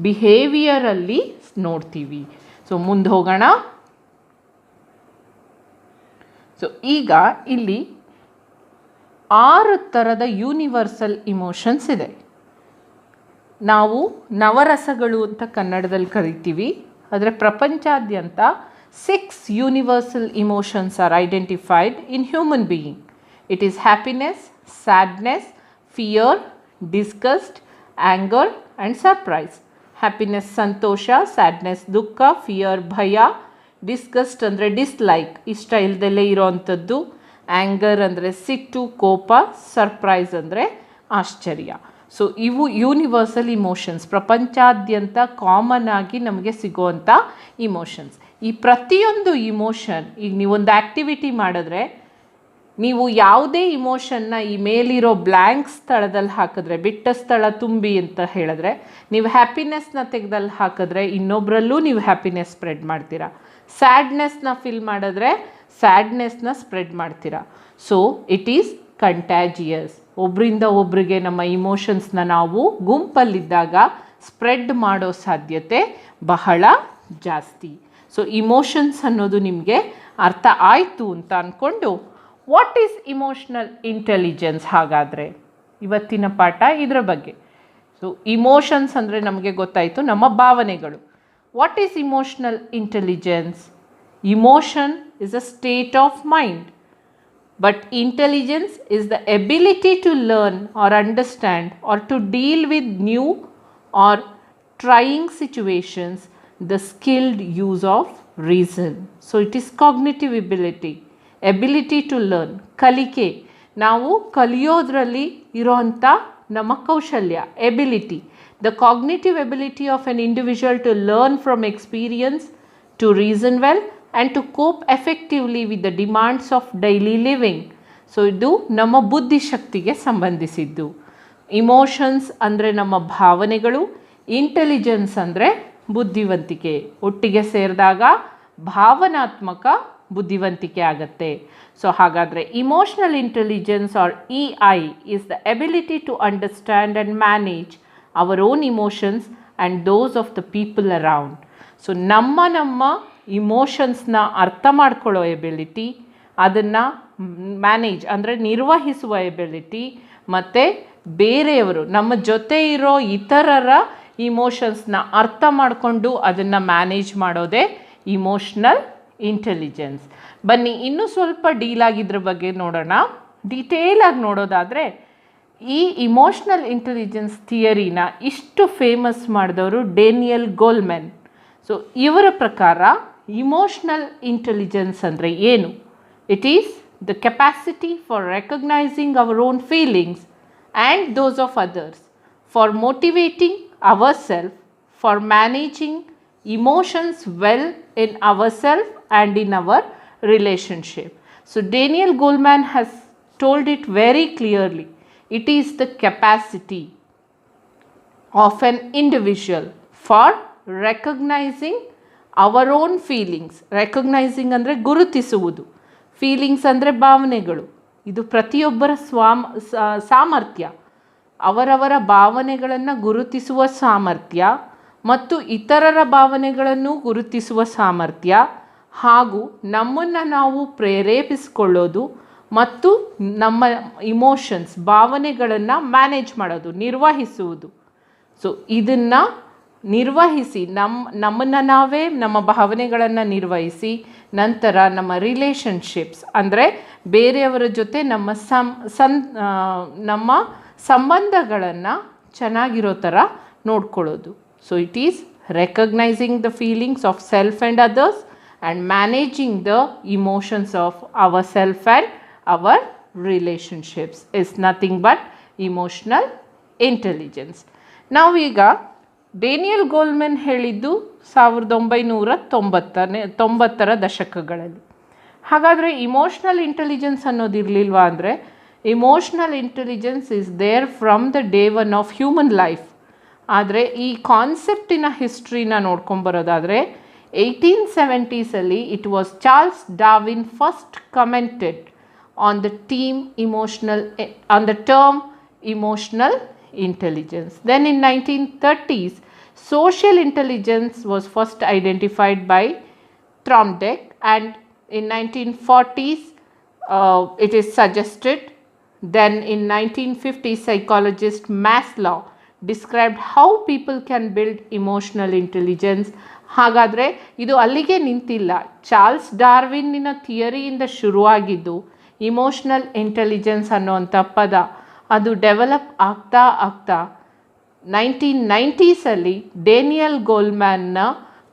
ಬಿಹೇವಿಯರಲ್ಲಿ ನೋಡ್ತೀವಿ. ಸೊ ಮುಂದೆ ಹೋಗೋಣ. ಸೊ ಈಗ ಇಲ್ಲಿ 6 ಥರದ ಯೂನಿವರ್ಸಲ್ ಇಮೋಷನ್ಸ್ ಇದೆ. ನಾವು ನವರಸಗಳು ಅಂತ ಕನ್ನಡದಲ್ಲಿ ಕರಿತೀವಿ. ಆದರೆ ಪ್ರಪಂಚಾದ್ಯಂತ 6 universal emotions are identified in human being. It is happiness, sadness, fear, disgust, anger and surprise. Happiness santosha, sadness dukkha, fear bhaya, disgust ಅಂದರೆ ಡಿಸ್ಲೈಕ್, ಇಷ್ಟ ಇಲ್ದಲೇ ಇರೋವಂಥದ್ದು, ಆ್ಯಂಗರ್ ಅಂದರೆ ಸಿಟ್ಟು, ಕೋಪ, ಸರ್ಪ್ರೈಸ್ ಅಂದರೆ ಆಶ್ಚರ್ಯ. ಸೊ ಇವು ಯೂನಿವರ್ಸಲ್ ಇಮೋಷನ್ಸ್, ಪ್ರಪಂಚಾದ್ಯಂತ ಕಾಮನ್ ಆಗಿ ನಮಗೆ ಸಿಗುವಂಥ ಇಮೋಷನ್ಸ್. ಈ ಪ್ರತಿಯೊಂದು ಇಮೋಷನ್, ಈಗ ನೀವೊಂದು ಆ್ಯಕ್ಟಿವಿಟಿ ಮಾಡಿದ್ರೆ ನೀವು ಯಾವುದೇ ಇಮೋಷನ್ನ ಈ ಮೇಲಿರೋ ಬ್ಲ್ಯಾಂಕ್ ಸ್ಥಳದಲ್ಲಿ ಹಾಕಿದ್ರೆ, ಬಿಟ್ಟ ಸ್ಥಳ ತುಂಬಿ ಅಂತ ಹೇಳಿದ್ರೆ, ನೀವು ಹ್ಯಾಪಿನೆಸ್ನ ತೆಗೆದಲ್ಲಿ ಹಾಕಿದ್ರೆ ಇನ್ನೊಬ್ಬರಲ್ಲೂ ನೀವು ಹ್ಯಾಪಿನೆಸ್ ಸ್ಪ್ರೆಡ್ ಮಾಡ್ತೀರಾ. ಸ್ಯಾಡ್ನೆಸ್ನ ಫೀಲ್ ಮಾಡಿದ್ರೆ ಸ್ಯಾಡ್ನೆಸ್ನ ಸ್ಪ್ರೆಡ್ ಮಾಡ್ತೀರಾ. So it is contiguous. ಒಬ್ಬರಿಂದ ಒಬ್ಬರಿಗೆ ನಮ್ಮ ಇಮೋಷನ್ಸ್ನ ನಾವು ಗುಂಪಲ್ಲಿದ್ದಾಗ ಸ್ಪ್ರೆಡ್ ಮಾಡೋ ಸಾಧ್ಯತೆ ಬಹಳ ಜಾಸ್ತಿ. ಸೊ ಇಮೋಷನ್ಸ್ ಅನ್ನೋದು ನಿಮಗೆ ಅರ್ಥ ಆಯಿತು ಅಂತ ಅಂದ್ಕೊಂಡು, ವಾಟ್ ಈಸ್ ಇಮೋಷ್ನಲ್ ಇಂಟೆಲಿಜೆನ್ಸ್? ಹಾಗಾದರೆ ಇವತ್ತಿನ ಪಾಠ ಇದರ ಬಗ್ಗೆ. ಸೊ ಇಮೋಷನ್ಸ್ ಅಂದರೆ ನಮಗೆ ಗೊತ್ತಾಯಿತು, ನಮ್ಮ ಭಾವನೆಗಳು. What is emotional intelligence? Emotion is a state of mind, but intelligence is the ability to learn or understand or to deal with new or trying situations, the skilled use of reason. So it is cognitive ability to learn, ಕಲಿಕೆ. ನಾವು ಕಲಿಯೋದ್ರಲ್ಲಿ ಇರೋಂಥ ನಮ್ಮ ಕೌಶಲ್ಯ, ability. The cognitive ability of an individual to learn from experience, to reason well and to cope effectively with the demands of daily living. So ಇದು ನಮ್ಮ ಬುದ್ಧಿಶಕ್ತಿಗೆ ಸಂಬಂಧಿಸಿದ್ದು. Emotions ಅಂದರೆ ನಮ್ಮ ಭಾವನೆಗಳು, ಇಂಟೆಲಿಜೆನ್ಸ್ ಅಂದರೆ ಬುದ್ಧಿವಂತಿಕೆ. ಒಟ್ಟಿಗೆ ಸೇರಿದಾಗ ಭಾವನಾತ್ಮಕ ಬುದ್ಧಿವಂತಿಕೆ ಆಗುತ್ತೆ. ಸೊ ಹಾಗಾದರೆ emotional intelligence or EI is the ability to understand and manage our own emotions and those of the people around. So ನಮ್ಮ ಇಮೋಷನ್ಸ್ನ ಅರ್ಥ ಮಾಡ್ಕೊಳ್ಳೋ ಎಬಿಲಿಟಿ, ಅದನ್ನು ಮ್ಯಾನೇಜ್ ಅಂದರೆ ನಿರ್ವಹಿಸುವ ಎಬಿಲಿಟಿ, ಮತ್ತು ಬೇರೆಯವರು ನಮ್ಮ ಜೊತೆ ಇರೋ ಇತರರ ಇಮೋಷನ್ಸ್ನ ಅರ್ಥ ಮಾಡಿಕೊಂಡು ಅದನ್ನು ಮ್ಯಾನೇಜ್ ಮಾಡೋದೇ ಇಮೋಷ್ನಲ್ ಇಂಟೆಲಿಜೆನ್ಸ್. ಬನ್ನಿ ಇನ್ನೂ ಸ್ವಲ್ಪ ಡೀಲಾಗಿದ್ರ ಬಗ್ಗೆ ನೋಡೋಣ. ಡೀಟೇಲಾಗಿ ನೋಡೋದಾದರೆ, ಈ ಇಮೋಷ್ನಲ್ ಇಂಟೆಲಿಜೆನ್ಸ್ ಥಿಯರಿನ ಇಷ್ಟು ಫೇಮಸ್ ಮಾಡಿದವರು ಡೇನಿಯಲ್ ಗೋಲ್ಮೆನ್. ಸೊ ಇವರ ಪ್ರಕಾರ ಇಮೋಷ್ನಲ್ ಇಂಟೆಲಿಜೆನ್ಸ್ ಅಂದರೆ ಏನು? It is the capacity for recognising our own feelings and those of others, for motivating our self, for managing emotions well in our self and in our relationship. So Daniel Goleman has told it very clearly. It is the capacity of an individual for recognising our own feelings. Recognising ಅಂದರೆ ಗುರುತಿಸುವುದು, feelings ಅಂದರೆ ಭಾವನೆಗಳು. ಇದು ಪ್ರತಿಯೊಬ್ಬರ ಸಾಮರ್ಥ್ಯ. ಅವರವರ ಭಾವನೆಗಳನ್ನು ಗುರುತಿಸುವ ಸಾಮರ್ಥ್ಯ ಮತ್ತು ಇತರರ ಭಾವನೆಗಳನ್ನು ಗುರುತಿಸುವ ಸಾಮರ್ಥ್ಯ, ಹಾಗೂ ನಮ್ಮನ್ನು ನಾವು ಪ್ರೇರೇಪಿಸಿಕೊಳ್ಳೋದು ಮತ್ತು ನಮ್ಮ ಇಮೋಷನ್ಸ್ ಭಾವನೆಗಳನ್ನು ಮ್ಯಾನೇಜ್ ಮಾಡೋದು, ನಿರ್ವಹಿಸುವುದು. ಸೊ ಇದನ್ನು ನಿರ್ವಹಿಸಿ ನಮ್ಮನ್ನು ನಾವೇ ನಮ್ಮ ಭಾವನೆಗಳನ್ನು ನಿರ್ವಹಿಸಿ ನಂತರ ನಮ್ಮ ರಿಲೇಷನ್ಶಿಪ್ಸ್ ಅಂದರೆ ಬೇರೆಯವರ ಜೊತೆ ನಮ್ಮ ಸಂಬಂಧಗಳನ್ನು ಚೆನ್ನಾಗಿರೋ ಥರ ನೋಡ್ಕೊಳ್ಳೋದು. So it is recognising the feelings of self and others and managing the emotions of our self and our relationships is nothing but emotional intelligence. ನಾವೀಗ ಡೇನಿಯಲ್ ಗೋಲ್ಮನ್ ಹೇಳಿದ್ದು 1990ರ ದಶಕಗಳಲ್ಲಿ. ಹಾಗಾದರೆ ಇಮೋಷ್ನಲ್ ಇಂಟೆಲಿಜೆನ್ಸ್ ಅನ್ನೋದಿರಲಿಲ್ವಾ ಅಂದರೆ, emotional intelligence is there from the day one of human life. ಆದರೆ ಈ ಕಾನ್ಸೆಪ್ಟಿನ ಹಿಸ್ಟ್ರಿನ ನೋಡ್ಕೊಂಬರೋದಾದರೆ 1870s it was Charles Darwin first commented on the term emotional intelligence. Then in 1930s, social intelligence was first identified by Tromdike, and in 1940s it is suggested. Then in 1950s, psychologist Maslow described how people can build emotional intelligence. ಹಾಗಾದರೆ ಇದು ಅಲ್ಲಿಗೆ ನಿಂತಿಲ್ಲ. Charles ಡಾರ್ವಿನ್ನಿನ ಥಿಯರಿಯಿಂದ ಶುರುವಾಗಿದ್ದು emotional intelligence ಅನ್ನೋವಂಥ ಪದ ಅದು develop ಆಗ್ತಾ 1990ಸಲ್ಲಿ Daniel ಗೋಲ್ಮ್ಯಾನ್ನ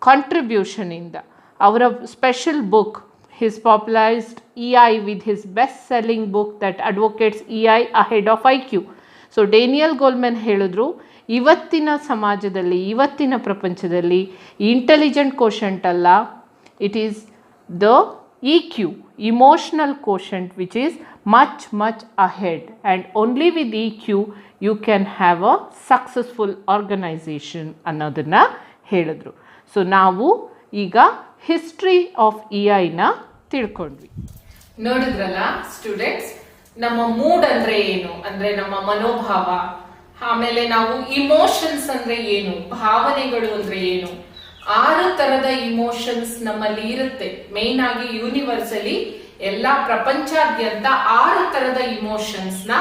ಕಾಂಟ್ರಿಬ್ಯೂಷನಿಂದ ಅವರ special book his popularized EI with his best-selling book that advocates EI ahead of IQ. So Daniel Goleman ಹೇಳಿದ್ರು, ಇವತ್ತಿನ ಸಮಾಜದಲ್ಲಿ, ಇವತ್ತಿನ ಪ್ರಪಂಚದಲ್ಲಿ ಇಂಟೆಲಿಜೆಂಟ್ ಕೋಶಂಟ್ ಅಲ್ಲ, it is the EQ, emotional quotient, which is much ahead, and only with EQ you can have a successful organisation ಅನ್ನೋದನ್ನು ಹೇಳಿದ್ರು. So ನಾವು ಈಗ ಹಿಸ್ಟ್ರಿ ಆಫ್ EIನ ತಿಳ್ಕೊಂಡ್ವಿ. ನೋಡಿದ್ರಲ್ಲ ಸ್ಟೂಡೆಂಟ್ಸ್, ನಮ್ಮ ಮೂಡ್ ಅಂದ್ರೆ ಏನು ಅಂದ್ರೆ ನಮ್ಮ ಮನೋಭಾವ, ಆಮೇಲೆ ನಾವು ಇಮೋಷನ್ಸ್ ಅಂದ್ರೆ ಏನು, ಭಾವನೆಗಳು ಅಂದ್ರೆ ಏನು, 6 ತರದ ಇಮೋಷನ್ಸ್ ನಮ್ಮಲ್ಲಿ ಇರುತ್ತೆ. ಮೇನ್ ಆಗಿ ಯೂನಿವರ್ಸಲಿ ಎಲ್ಲಾ ಪ್ರಪಂಚಾದ್ಯಂತ 6 ತರದ ಇಮೋಷನ್ಸ್ ನ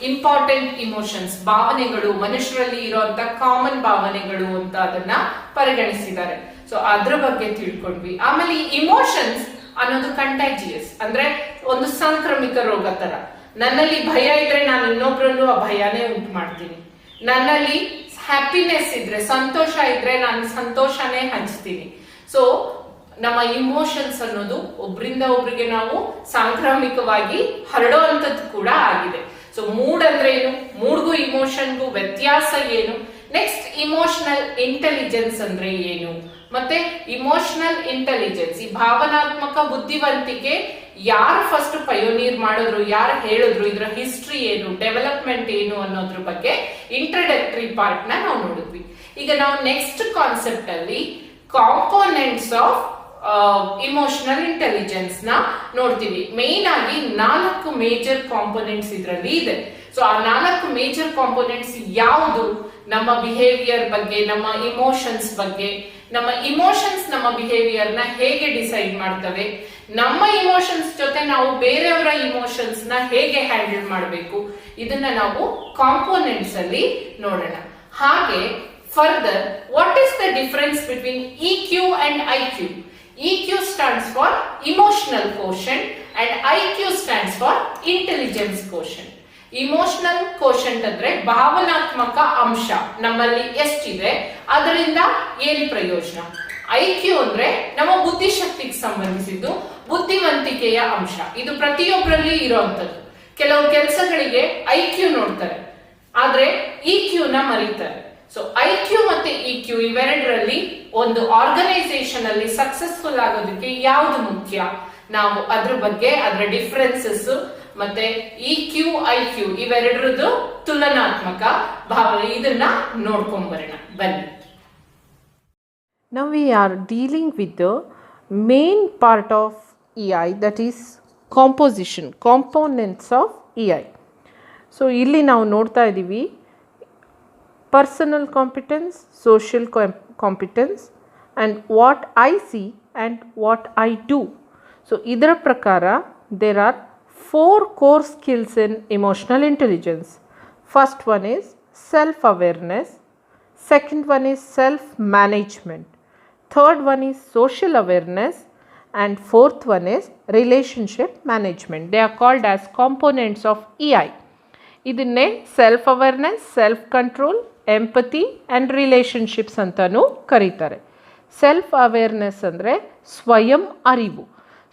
ಇಂಪಾರ್ಟೆಂಟ್ ಇಮೋಷನ್ಸ್, ಭಾವನೆಗಳು, ಮನುಷ್ಯರಲ್ಲಿ ಇರುವಂತ ಕಾಮನ್ ಭಾವನೆಗಳು ಅಂತ ಅದನ್ನ ಪರಿಗಣಿಸಿದ್ದಾರೆ. ಸೊ ಅದ್ರ ಬಗ್ಗೆ ತಿಳ್ಕೊಂಡ್ವಿ. ಆಮೇಲೆ ಈ ಇಮೋಷನ್ಸ್ ಅನ್ನೋದು ಕಂಟ್ಯಾಜಿಯಸ್, ಅಂದ್ರೆ ಒಂದು ಸಾಂಕ್ರಾಮಿಕ ರೋಗ ತರ. ನನ್ನಲ್ಲಿ ಭಯ ಇದ್ರೆ ನಾನು ಇನ್ನೊಬ್ರಲ್ಲೂ ಆ ಭಯನೇ ಉಂಟು ಮಾಡ್ತೀನಿ. ನನ್ನಲ್ಲಿ ಹ್ಯಾಪಿನೆಸ್ ಇದ್ರೆ, ಸಂತೋಷ ಇದ್ರೆ ನಾನು ಸಂತೋಷನೇ ಹಂಚ್ತೀನಿ. ಸೊ ನಮ್ಮ ಇಮೋಷನ್ಸ್ ಅನ್ನೋದು ಒಬ್ರಿಂದ ಒಬ್ರಿಗೆ ನಾವು ಸಾಂಕ್ರಾಮಿಕವಾಗಿ ಹರಡುವಂಥದ್ದು ಕೂಡ ಆಗಿದೆ. ಸೊ ಮೂಡ್ ಅಂದ್ರೆ ಏನು, ಮೂಡ್ಗೂ ಇಮೋಷನ್ಗೂ ವ್ಯತ್ಯಾಸ ಏನು, ನೆಕ್ಸ್ಟ್ ಇಮೋಷನಲ್ ಇಂಟೆಲಿಜೆನ್ಸ್ ಅಂದ್ರೆ ಏನು, ಮತ್ತೆ ಇಮೋಷನಲ್ ಇಂಟೆಲಿಜೆನ್ಸ್, ಈ ಭಾವನಾತ್ಮಕ ಬುದ್ಧಿವಂತಿಕೆ ಯಾರು ಫಸ್ಟ್ ಪಯೋನೀರ್ ಮಾಡಿದ್ರು, ಯಾರು ಹೇಳಿದ್ರು, ಇದರ ಹಿಸ್ಟ್ರಿ ಏನು, ಡೆವಲಪ್ಮೆಂಟ್ ಏನು ಅನ್ನೋದ್ರ ಬಗ್ಗೆ ಇಂಟ್ರಡಕ್ಟರಿ ಪಾರ್ಟ್ ನ ನಾವು ನೋಡಿದ್ವಿ. ಈಗ ನಾವು ನೆಕ್ಸ್ಟ್ ಕಾನ್ಸೆಪ್ಟ್ ಅಲ್ಲಿ ಕಾಂಪೋನೆಂಟ್ಸ್ ಆಫ್ ಇಮೋಷನಲ್ ಇಂಟೆಲಿಜೆನ್ಸ್ ನ ನೋಡ್ತೀವಿ. ಮೇನ್ ಆಗಿ 4 ಮೇಜರ್ ಕಾಂಪೋನೆಂಟ್ಸ್ ಇದರಲ್ಲಿ ಇದೆ. ಸೊ ಆ 4 ಮೇಜರ್ ಕಾಂಪೋನೆಂಟ್ಸ್ ಯಾವುದು, ನಮ್ಮ ಬಿಹೇವಿಯರ್ ಬಗ್ಗೆ, ನಮ್ಮ ಇಮೋಷನ್ಸ್ ಬಗ್ಗೆ, ನಮ್ಮ ಇಮೋಷನ್ಸ್ ನಮ್ಮ ಬಿಹೇವಿಯರ್ ನ ಹೇಗೆ ಡಿಸೈಡ್ ಮಾಡ್ತವೆ, ನಮ್ಮ ಇಮೋಷನ್ಸ್ ಜೊತೆ ನಾವು ಬೇರೆಯವರ ಇಮೋಷನ್ಸ್ ನ ಹೇಗೆ ಹ್ಯಾಂಡಲ್ ಮಾಡಬೇಕು, ಇದನ್ನ ನಾವು ಕಾಂಪೋನೆಂಟ್ಸ್ ಅಲ್ಲಿ ನೋಡೋಣ. ಹಾಗೆ further, what is the difference between EQ and IQ? EQ stands for emotional quotient and IQ stands for intelligence quotient. Emotional quotient ಅಂದ್ರೆ ಭಾವನಾತ್ಮಕ ಅಂಶ ನಮ್ಮಲ್ಲಿ ಎಷ್ಟಿದೆ, ಅದರಿಂದ ಏನ್ ಪ್ರಯೋಜನ. IQ ಅಂದ್ರೆ ನಮ್ಮ ಬುದ್ಧಿಶಕ್ತಿಗೆ ಸಂಬಂಧಿಸಿದ್ದು, ಬುದ್ಧಿವಂತಿಕೆಯ ಅಂಶ. ಇದು ಪ್ರತಿಯೊಬ್ಬರಲ್ಲಿ ಇರುವಂತದ್ದು. ಕೆಲವು ಕೆಲಸಗಳಿಗೆ IQ ನೋಡ್ತಾರೆ, ಆದ್ರೆ EQ ನ ಮರೀತಾರೆ. ಸೊ IQ ಮತ್ತೆ EQ ಇವೆರಡರಲ್ಲಿ ಒಂದು ಆರ್ಗನೈಸೇಷನ್ ಅಲ್ಲಿ ಸಕ್ಸಸ್ಫುಲ್ ಆಗೋದಕ್ಕೆ ಯಾವುದು ಮುಖ್ಯ, ನಾವು ಅದ್ರ ಬಗ್ಗೆ, ಅದರ ಡಿಫರೆನ್ಸಸ್ ಮತ್ತೆ EQ IQ ಇವೆರಡರದ್ದು ತುಲನಾತ್ಮಕ ಭಾವನೆ, ಇದನ್ನ ನೋಡ್ಕೊಂಡ್ ಬರೋಣ ಬನ್ನಿ. Now we are dealing with the main part of EI, that is composition, components of EI. So ಇಲ್ಲಿ ನಾವು ನೋಡ್ತಾ ಇದ್ದೀವಿ personal competence, social competence and what I C and what I do. So ಇದರ ಪ್ರಕಾರ there are 4 core skills in emotional intelligence. First one is self-awareness, second one is self-management, third one is social awareness, and fourth one is relationship management. They are called as components of EI. ಇದನ್ನೇ self awareness, self control, empathy and relationships ಅಂತಲೂ ಕರೀತಾರೆ. Self awareness ಅಂದರೆ ಸ್ವಯಂ ಅರಿವು.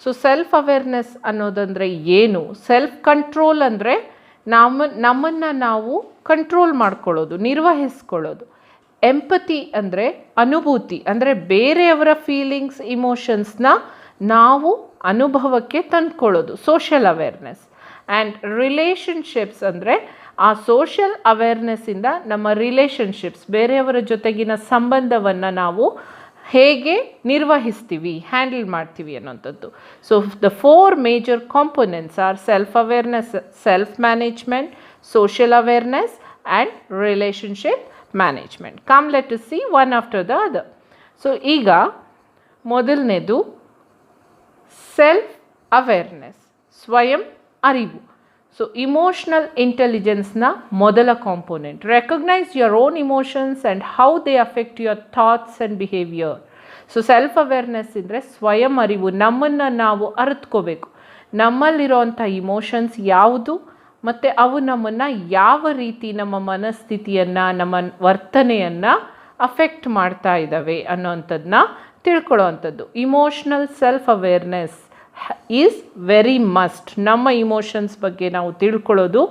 So self awareness ಅನ್ನೋದಂದರೆ ಏನು, self control ಅಂದರೆ ನಮ್ಮನ್ನು ನಾವು ಕಂಟ್ರೋಲ್ ಮಾಡ್ಕೊಳ್ಳೋದು, ನಿರ್ವಹಿಸ್ಕೊಳ್ಳೋದು. ಎಂಪತಿ ಅಂದರೆ ಅನುಭೂತಿ, ಅಂದರೆ ಬೇರೆಯವರ ಫೀಲಿಂಗ್ಸ್ ಇಮೋಷನ್ಸ್ನ ನಾವು ಅನುಭವಕ್ಕೆ ತಂದ್ಕೊಳ್ಳೋದು, ಸೋಷಿಯಲ್ ಅವೇರ್ನೆಸ್. ಆ್ಯಂಡ್ ರಿಲೇಷನ್ಶಿಪ್ಸ್ ಅಂದರೆ ಆ ಸೋಷಿಯಲ್ ಅವೇರ್ನೆಸ್ಸಿಂದ ನಮ್ಮ ರಿಲೇಷನ್ಶಿಪ್ಸ್, ಬೇರೆಯವರ ಜೊತೆಗಿನ ಸಂಬಂಧವನ್ನು ನಾವು ಹೇಗೆ ನಿರ್ವಹಿಸ್ತೀವಿ, ಹ್ಯಾಂಡಲ್ ಮಾಡ್ತೀವಿ ಅನ್ನೋಂಥದ್ದು. So the 4 major components R self awareness, self management, social awareness and relationship management. Come let us see one after the other. So ಈಗ ಮೊದಲನೇದು ಸೆಲ್ಫ್ ಅವೇರ್ನೆಸ್, ಸ್ವಯಂ ಅರಿವು. ಸೊ ಇಮೋಷನಲ್ ಇಂಟೆಲಿಜೆನ್ಸ್ನ ಮೊದಲ component. Recognise your own emotions and how they affect your thoughts and behaviour. So self awareness ಅಂದರೆ ಸ್ವಯಂ ಅರಿವು, ನಮ್ಮನ್ನು ನಾವು ಅರಿತ್ಕೋಬೇಕು, ನಮ್ಮಲ್ಲಿರೋಂಥ ಇಮೋಷನ್ಸ್ ಯಾವುದು ಮತ್ತು ಅವು ನಮ್ಮನ್ನು ಯಾವ ರೀತಿ ನಮ್ಮ ಮನಸ್ಥಿತಿಯನ್ನು, ನಮ್ಮ ವರ್ತನೆಯನ್ನು ಅಫೆಕ್ಟ್ ಮಾಡ್ತಾ ಇದ್ದಾವೆ ಅನ್ನೋವಂಥದ್ದನ್ನ ತಿಳ್ಕೊಳ್ಳೋ ಅಂಥದ್ದು. Emotional self awareness is very must. ನಮ್ಮ ಇಮೋಷನ್ಸ್ ಬಗ್ಗೆ ನಾವು ತಿಳ್ಕೊಳ್ಳೋದು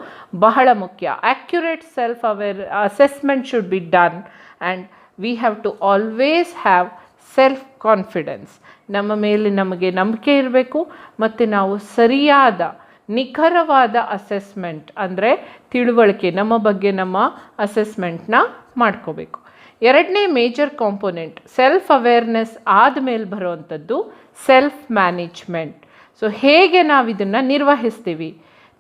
ಬಹಳ ಮುಖ್ಯ. Accurate self assessment should be done and we have to always have self confidence. ನಮ್ಮ ಮೇಲೆ ನಮಗೆ ನಂಬಿಕೆ ಇರಬೇಕು ಮತ್ತು ನಾವು ಸರಿಯಾದ ನಿಖರವಾದ ಅಸೆಸ್ಮೆಂಟ್ ಅಂದರೆ ತಿಳುವಳಿಕೆ, ನಮ್ಮ ಬಗ್ಗೆ ನಮ್ಮ ಅಸೆಸ್ಮೆಂಟ್ನ ಮಾಡ್ಕೋಬೇಕು. ಎರಡನೇ ಮೇಜರ್ ಕಾಂಪೊನೆಂಟ್ ಸೆಲ್ಫ್ ಅವೇರ್ನೆಸ್ ಆದಮೇಲೆ ಬರುವಂಥದ್ದು ಸೆಲ್ಫ್ ಮ್ಯಾನೇಜ್ಮೆಂಟ್. ಸೊ ಹೇಗೆ ನಾವು ಇದನ್ನು ನಿರ್ವಹಿಸ್ತೀವಿ,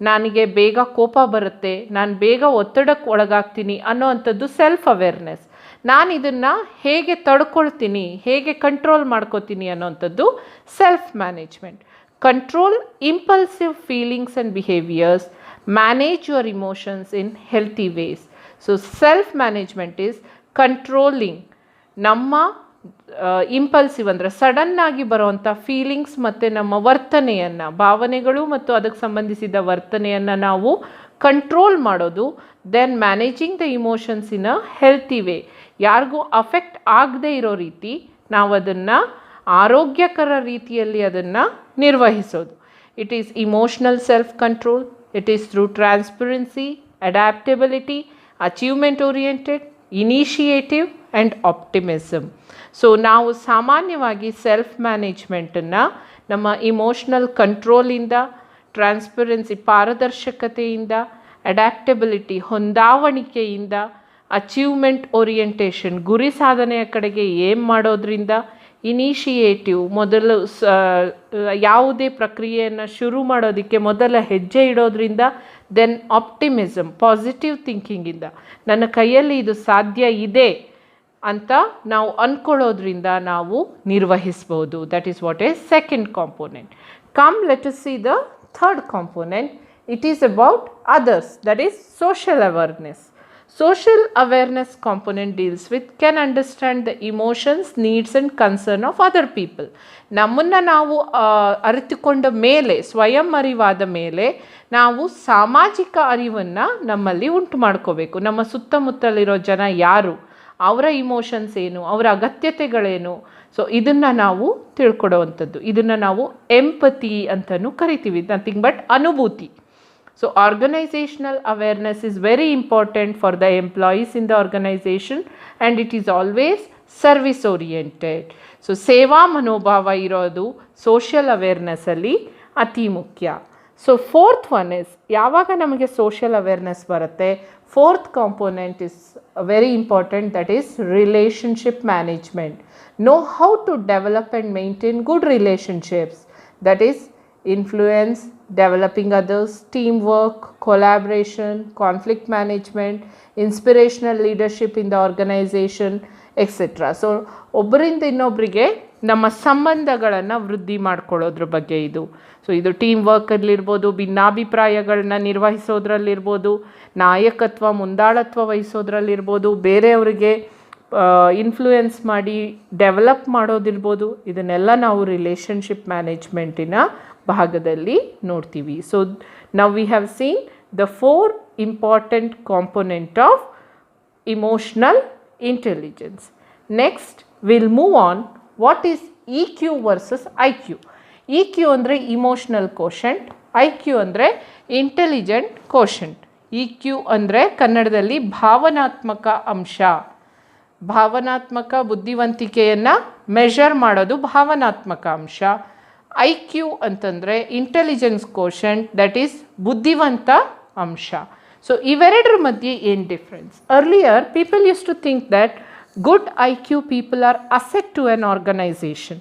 ನನಗೆ ಬೇಗ ಕೋಪ ಬರುತ್ತೆ, ನಾನು ಬೇಗ ಒತ್ತಡಕ್ಕೆ ಒಳಗಾಗ್ತೀನಿ ಅನ್ನೋವಂಥದ್ದು ಸೆಲ್ಫ್ ಅವೇರ್ನೆಸ್. ನಾನು ಇದನ್ನು ಹೇಗೆ ತಡ್ಕೊಳ್ತೀನಿ, ಹೇಗೆ ಕಂಟ್ರೋಲ್ ಮಾಡ್ಕೋತೀನಿ ಅನ್ನೋವಂಥದ್ದು self management. Control impulsive feelings and behaviours, manage your emotions in healthy ways. So self management is controlling ನಮ್ಮ ಇಂಪಲ್ಸಿವ್ ಅಂದರೆ ಸಡನ್ನಾಗಿ ಬರುವಂಥ ಫೀಲಿಂಗ್ಸ್ ಮತ್ತು ನಮ್ಮ ವರ್ತನೆಯನ್ನು, ಭಾವನೆಗಳು ಮತ್ತು ಅದಕ್ಕೆ ಸಂಬಂಧಿಸಿದ ವರ್ತನೆಯನ್ನು ನಾವು ಕಂಟ್ರೋಲ್ ಮಾಡೋದು. Then managing the emotions in a healthy way, ಯಾರಿಗೂ ಅಫೆಕ್ಟ್ ಆಗದೇ ಇರೋ ರೀತಿ ನಾವು ಅದನ್ನು ಆರೋಗ್ಯಕರ ರೀತಿಯಲ್ಲಿ ಅದನ್ನು ನಿರ್ವಹಿಸೋದು. It is emotional self control. It is through transparency, adaptability, achievement oriented, initiative and optimism. So ನಾವು ಸಾಮಾನ್ಯವಾಗಿ ಸೆಲ್ಫ್ ಮ್ಯಾನೇಜ್ಮೆಂಟನ್ನು ನಮ್ಮ ಇಮೋಷ್ನಲ್ ಕಂಟ್ರೋಲಿಂದ, ಟ್ರಾನ್ಸ್ಪರೆನ್ಸಿ ಪಾರದರ್ಶಕತೆಯಿಂದ, ಅಡ್ಯಾಪ್ಟಬಿಲಿಟಿ ಹೊಂದಾವಣಿಕೆಯಿಂದ, ಅಚೀವ್ಮೆಂಟ್ ಓರಿಯೆಂಟೇಷನ್ ಗುರಿ ಸಾಧನೆಯ ಕಡೆಗೆ ಏಮ್ ಮಾಡೋದ್ರಿಂದ, ಇನಿಷಿಯೇಟಿವ್ ಮೊದಲು ಯಾವುದೇ ಪ್ರಕ್ರಿಯೆಯನ್ನು ಶುರು ಮಾಡೋದಕ್ಕೆ ಮೊದಲ ಹೆಜ್ಜೆ ಇಡೋದ್ರಿಂದ, ದೆನ್ ಆಪ್ಟಿಮಿಸಮ್ ಪಾಸಿಟಿವ್ ಥಿಂಕಿಂಗಿಂದ ನನ್ನ ಕೈಯಲ್ಲಿ ಇದು ಸಾಧ್ಯ ಇದೆ ಅಂತ ನಾವು ಅಂದ್ಕೊಳ್ಳೋದ್ರಿಂದ ನಾವು ನಿರ್ವಹಿಸ್ಬೋದು. That is what is second component. Come let us see the third component. It is about others, that is social awareness. Social awareness component deals with can understand the emotions, needs and concern of other people. ನಮ್ಮನ್ನು ನಾವು ಅರಿತುಕೊಂಡ ಮೇಲೆ, ಸ್ವಯಂ ಅರಿವಾದ ಮೇಲೆ ನಾವು ಸಾಮಾಜಿಕ ಅರಿವನ್ನು ನಮ್ಮಲ್ಲಿ ಉಂಟು ಮಾಡ್ಕೋಬೇಕು. ನಮ್ಮ ಸುತ್ತಮುತ್ತಲಿರೋ ಜನ ಯಾರು, ಅವರ ಇಮೋಷನ್ಸ್ ಏನು, ಅವರ ಅಗತ್ಯತೆಗಳೇನು, ಸೊ ಇದನ್ನು ನಾವು ತಿಳ್ಕೊಡೋವಂಥದ್ದು. ಇದನ್ನು ನಾವು ಎಂಪತಿ ಅಂತಲೂ ಕರಿತೀವಿ, ನಥಿಂಗ್ ಬಟ್ ಅನುಭೂತಿ. So organizational awareness is very important for the employees in the organization and it is always service oriented. So ಸೇವಾ ಮನೋಭಾವ ಇರೋದು ಸೋಷಿಯಲ್ ಅವೇರ್ನೆಸ್ಸಲ್ಲಿ ಅತಿ ಮುಖ್ಯ. ಸೊ ಫೋರ್ತ್ ಒನ್ ಇಸ್, ಯಾವಾಗ ನಮಗೆ ಸೋಷಿಯಲ್ ಅವೇರ್ನೆಸ್ ಬರುತ್ತೆ, fourth component is very important, that is relationship management. Know how to develop and maintain good relationships, that is influence, developing others, teamwork, collaboration, conflict management, inspirational leadership in the organization, etc. So ಒಬ್ಬರಿಂದ ಇನ್ನೊಬ್ಬರಿಗೆ ನಮ್ಮ ಸಂಬಂಧಗಳನ್ನು ವೃದ್ಧಿ ಮಾಡ್ಕೊಳ್ಳೋದ್ರ ಬಗ್ಗೆ ಇದು. So ಇದು team ವರ್ಕಲ್ಲಿರ್ಬೋದು, ಭಿನ್ನಾಭಿಪ್ರಾಯಗಳನ್ನ ನಿರ್ವಹಿಸೋದ್ರಲ್ಲಿರ್ಬೋದು, ನಾಯಕತ್ವ ಮುಂದಾಳತ್ವ ವಹಿಸೋದ್ರಲ್ಲಿರ್ಬೋದು, ಬೇರೆಯವರಿಗೆ ಇನ್ಫ್ಲೂಯೆನ್ಸ್ ಮಾಡಿ ಡೆವಲಪ್ ಮಾಡೋದಿರ್ಬೋದು. ಇದನ್ನೆಲ್ಲ ನಾವು ರಿಲೇಷನ್ಶಿಪ್ ಮ್ಯಾನೇಜ್ಮೆಂಟಿನ ಭಾಗದಲ್ಲಿ ನೋಡ್ತೀವಿ. So now we have seen the 4 important component of emotional intelligence. Next will move on what is E Q versus I Q. E Q ಅಂದರೆ ಇಮೋಷ್ನಲ್ ಕೋಶೆಂಟ್, ಐ ಕ್ಯೂ ಅಂದರೆ intelligent quotient. E Q ಅಂದರೆ ಕನ್ನಡದಲ್ಲಿ ಭಾವನಾತ್ಮಕ ಅಂಶ, ಭಾವನಾತ್ಮಕ ಬುದ್ಧಿವಂತಿಕೆಯನ್ನು measure ಮಾಡೋದು ಭಾವನಾತ್ಮಕ ಅಂಶ. ಐ ಕ್ಯೂ ಅಂತಂದರೆ ಇಂಟೆಲಿಜೆನ್ಸ್ ಕೋಶಂಟ್, ದಟ್ ಈಸ್ ಬುದ್ಧಿವಂತ ಅಂಶ. ಸೊ ಇವೆರಡರ ಮಧ್ಯೆ ಏನು difference? Earlier people used to think that good IQ people are asset to an organization,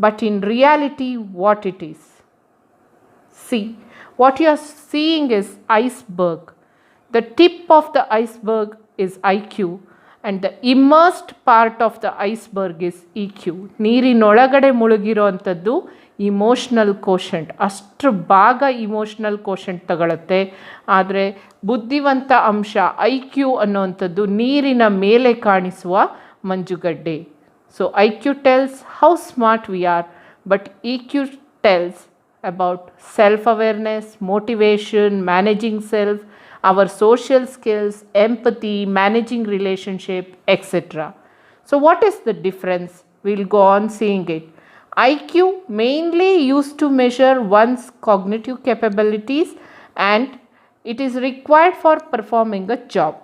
but in reality what it is? See, what you are seeing is iceberg. The tip of the iceberg is IQ and the immersed part of the iceberg is EQ. ನೀರಿನೊಳಗಡೆ ಮುಳುಗಿರೋವಂಥದ್ದು emotional quotient, ಅಷ್ಟು ಭಾಗ emotional quotient ತಗೊಳುತ್ತೆ. ಆದರೆ ಬುದ್ಧಿವಂತ ಅಂಶ I Q ಅನ್ನೋವಂಥದ್ದು ನೀರಿನ ಮೇಲೆ ಕಾಣಿಸುವ ಮಂಜುಗಡ್ಡೆ. So I Q tells how smart we are, but E Q tells about self-awareness, motivation, managing self, our social skills, empathy, managing relationship, etc. So what is the difference? We'll go on seeing it. IQ mainly used to measure one's cognitive capabilities and it is required for performing a job.